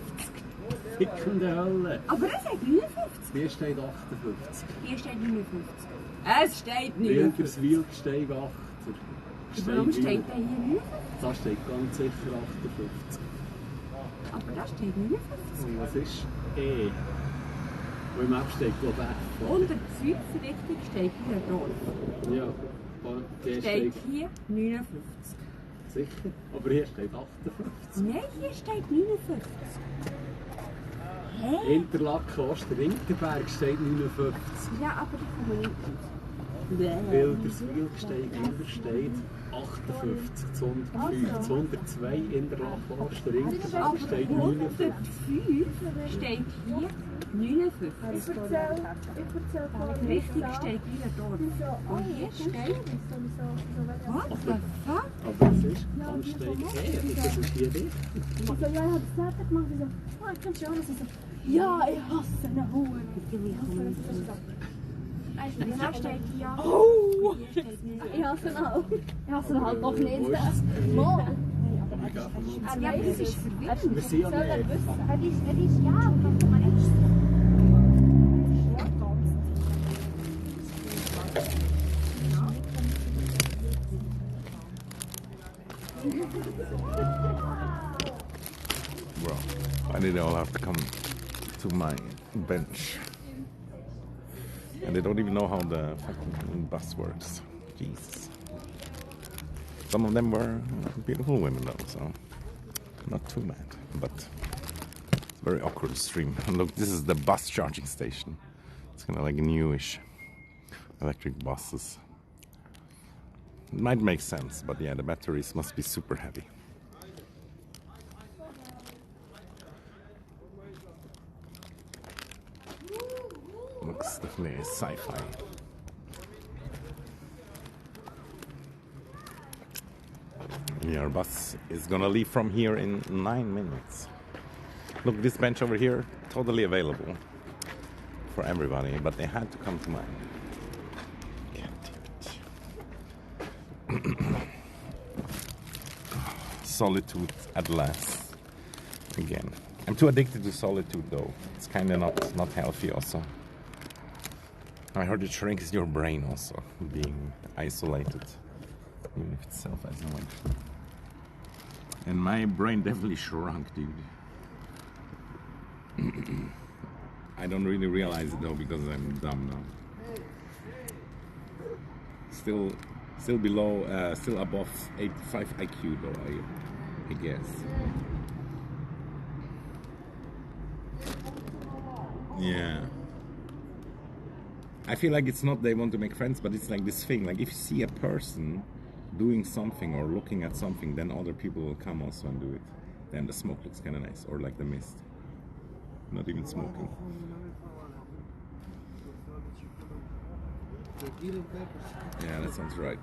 Fickende Hölle. Aber es steht 59. Hier steht 58. Hier steht 59. Es steht 59. Wilderswil steht 8. Warum steht der hier 59? Da steht ganz sicher 58. Aber da steht 59. Und was ist E? Wo im App steht, glaube ich. 105 richtig steht hier drauf. Ja, der Steht hier 59. sicher. Aber hier steht 58. Nein, hier steht 59. Hä? Interlaken, Osterwinterberg steht 59. Ja, aber die kommen nicht raus. Wilderswil steht 58, 205, 202 Interlaken, Osterwinterberg steht 59. 105 steht hier 59. Richtig steht wieder dort. Und hier steht... What the fuck? Aber es ist Ansteig her, das ist hier richtig. So, ja, ich habe das fertig gemacht. Ich so, ah, ich kann schon. Sie so, ja, ich hasse eine Hure. Wieso steht hier... Oh! Hier steht nicht. Ich hasse ihn auch. Ich hasse ihn halt noch nicht. Wo ist es? Mal. Ja, aber das ist verwirrend. Wir sind ja Soll er nicht. wissen? Er ist ja, aber kann man nicht. Well, why did they all have to come to my bench? And they don't even know how the fucking bus works. Jesus. Some of them were beautiful women though, so not too bad. But it's a very awkward stream. And look, this is the bus charging station. It's kind of like newish electric buses. It might make sense, but yeah, the batteries must be super heavy. Looks definitely sci-fi. Yeah, our bus is gonna leave from here in 9 minutes. Look, this bench over here, totally available for everybody, but they had to come to mine. Solitude at last. Again. I'm too addicted to solitude though. It's kinda not healthy also. I heard it shrinks your brain also, being isolated. Even if it's self-isolation. And my brain definitely shrunk, dude. I don't really realize it though because I'm dumb now. Still below, still above 85 IQ though, I guess. Yeah. I feel like it's not they want to make friends, but it's like this thing, like if you see a person doing something or looking at something, then other people will come also and do it. Then the smoke looks kind of nice, or like the mist. Not even smoking. Yeah, that sounds right.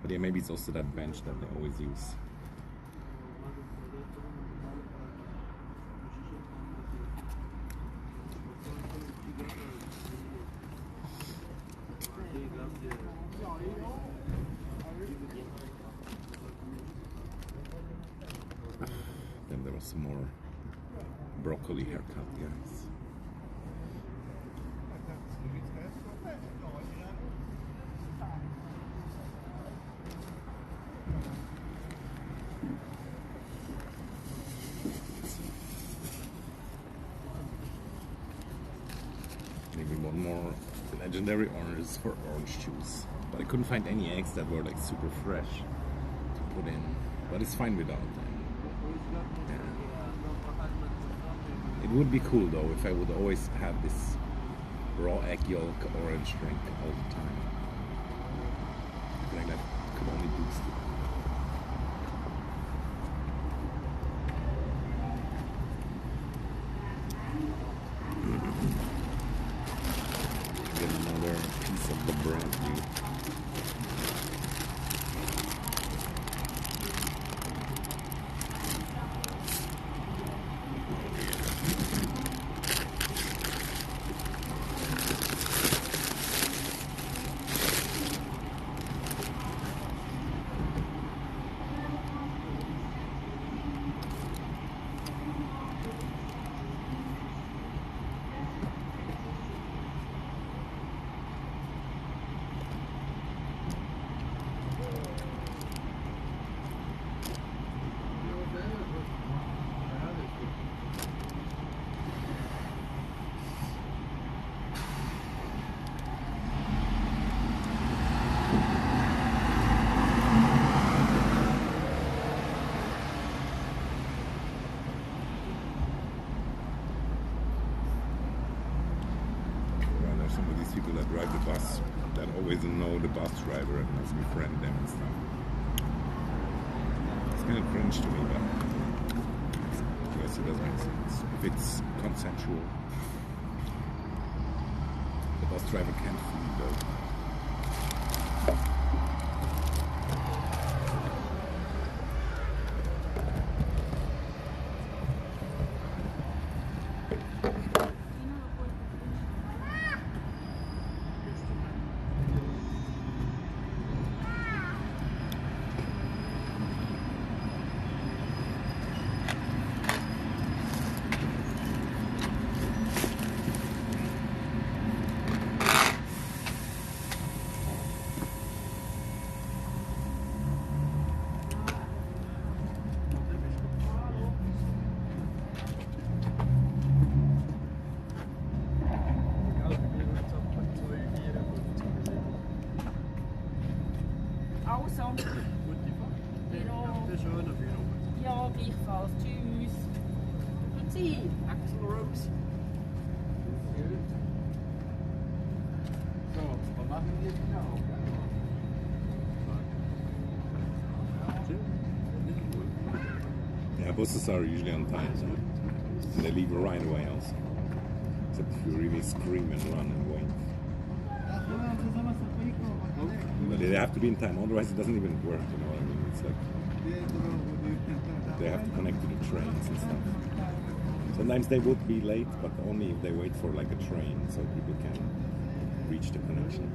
But yeah, maybe it's also that bench that they always use. some more broccoli haircut, guys. Maybe one more legendary orange for orange juice. But I couldn't find any eggs that were like super fresh to put in. But it's fine without them. Yeah. It would be cool though if I would always have this raw egg yolk orange drink all the time. I feel like that could only boost it. Get another piece of the bread, dude. Some of these people that drive the bus that always know the bus driver and must befriend them and stuff. It's kind of cringe to me, but I guess it does make sense. If it's consensual, the bus driver can't feed though. Also, Gute Fahrt. Vero. Ja, schöner Vero. Ja, gleichfalls. Tschüss. Und Sie? Axel Rose. So, was machen wir genau? Yeah, buses are usually on time, so and they leave right away also. Except if you really scream and run and wait. But they have to be in time, otherwise it doesn't even work, you know what I mean? It's like they have to connect to the trains and stuff. Sometimes they would be late, but only if they wait for like a train so people can reach the connection.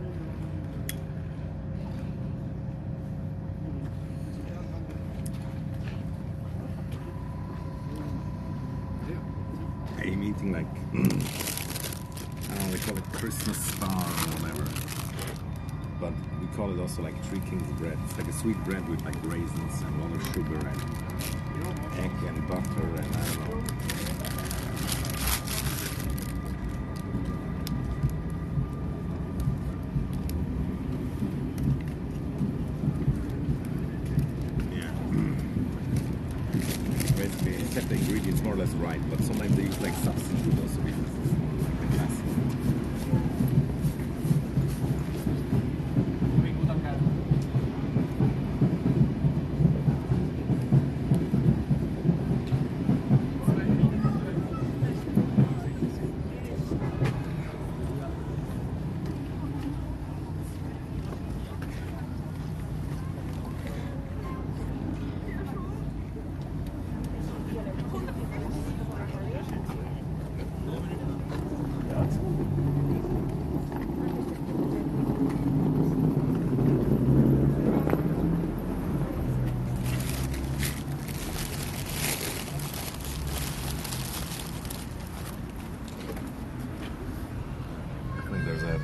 I'm eating like, I don't know, they call it Christmas star or whatever. But we call it also like Three Kings bread. It's like a sweet bread with like raisins and a lot of sugar and egg and butter and I don't know. Yeah. Basically, they set the ingredients more or less right, but sometimes they use like substitute also because it's not like the classic.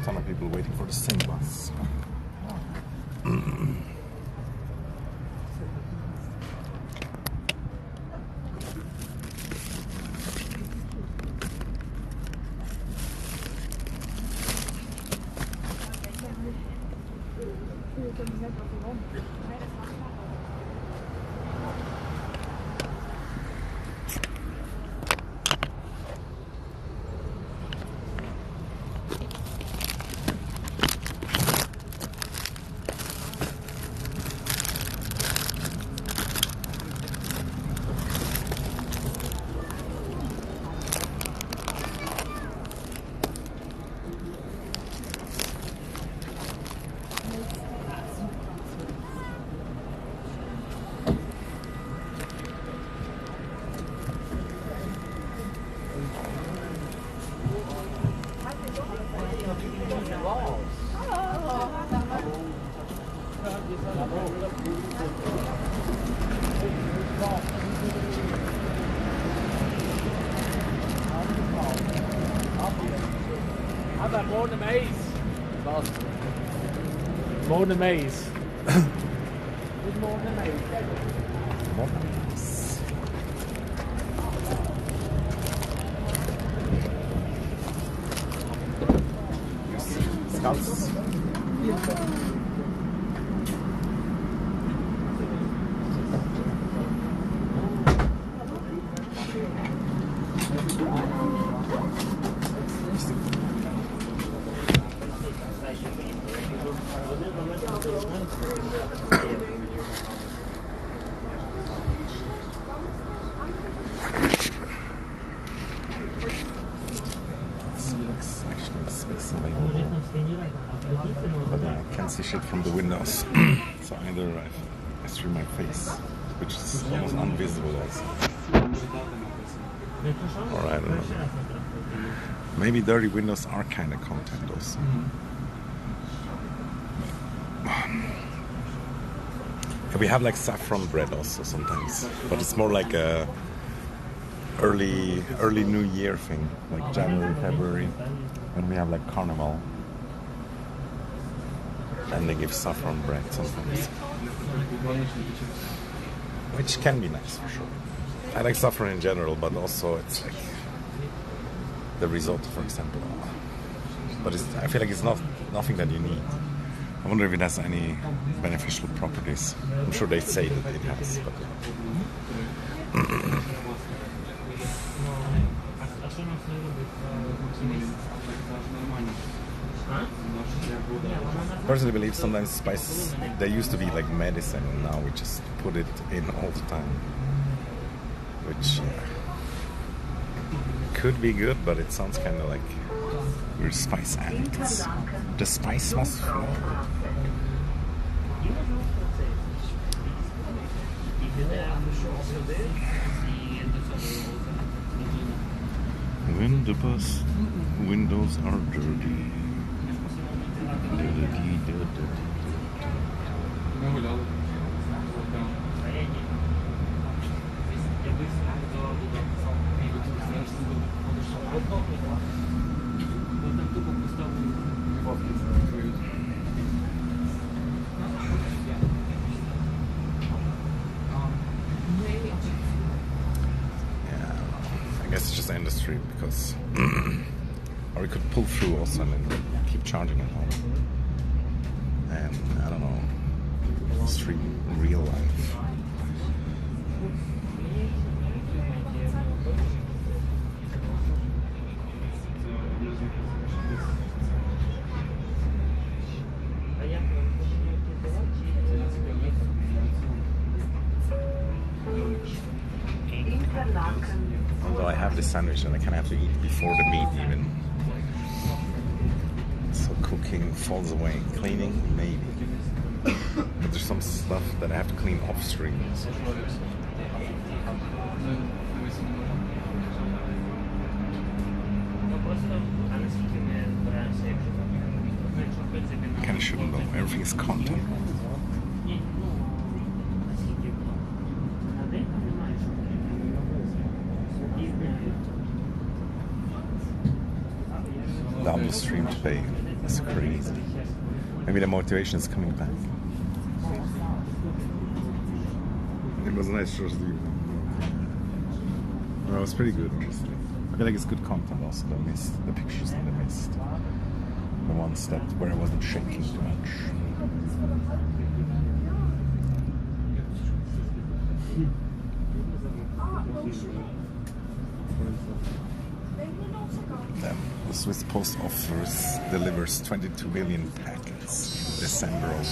ton of people waiting for the same bus. Aber morgen Mais. Was? Morgen Mais. Good morning, Mais. Scouts. But I can't see shit from the windows. So either I stream my face, which is almost invisible also. Or I don't know. Maybe dirty windows are kind of content also. Yeah, we have like saffron bread also sometimes, but it's more like a early New Year thing, like January, February, when we have like carnival. And they give saffron bread sometimes, which can be nice for sure. I like saffron in general, but also it's like the risotto, for example. But I feel like it's nothing that you need. I wonder if it has any beneficial properties. I'm sure they say that it has, but personally believe sometimes spices, they used to be like medicine, and now we just put it in all the time, which could be good, but it sounds kind of like we're spice addicts. The spice must flow. When the bus windows are dirty. I guess it's just industry because or we could pull through also and then keep charging at home. And I don't know, stream real life. Although I have this sandwich and I kind of have to eat before the meat even. So cooking falls away. Cleaning, maybe. But there's some stuff that I have to clean off stream. Kind of shouldn't though. Everything is content. Double stream to pay. It's crazy. Maybe the motivation is coming back. It was nice to see you. Well, it was pretty good, honestly. I feel like it's good content also, the mist, the pictures in the mist. The ones that where I wasn't shaking too much. The Swiss Post Office delivers 22 billion packets in December alone.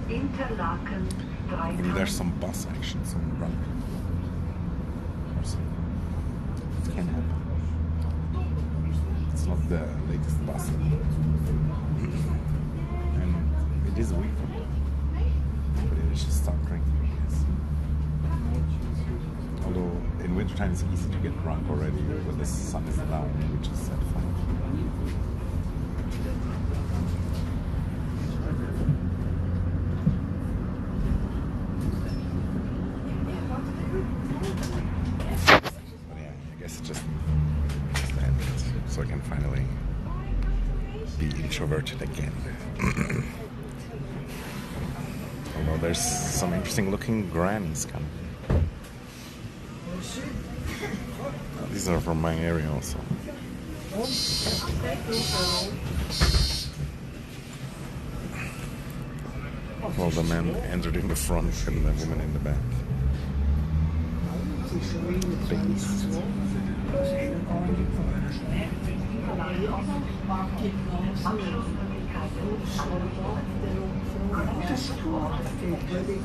Interlaken, Maybe there's some bus action, some run. Or something. It can happen. It's not the latest bus. And it is a weekend. But it should start drinking, I guess. Although in wintertime it's easy to get drunk already when the sun is down, which is fun. So I can finally be introverted again. Although there's some interesting looking grannies coming. These are from my area also. Well, the man entered in the front and the woman in the back. Based.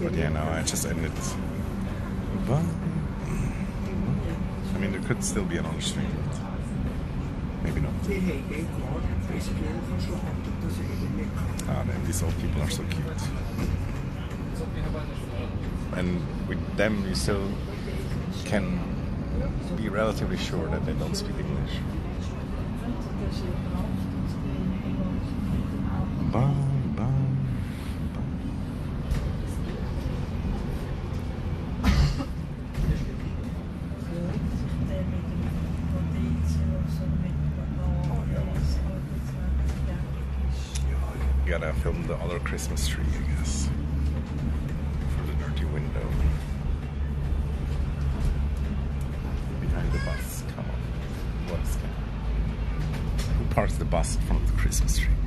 But yeah, no, I just ended. But I mean, there could still be another stream, but maybe not. Ah, then these old people are so cute. And with them, you still can be relatively sure that they don't speak English. Bye, bye, Gotta film the other Christmas tree, I guess. For the dirty window. Behind the bus, come on. What is that? Who parks the bus in front of the Christmas tree?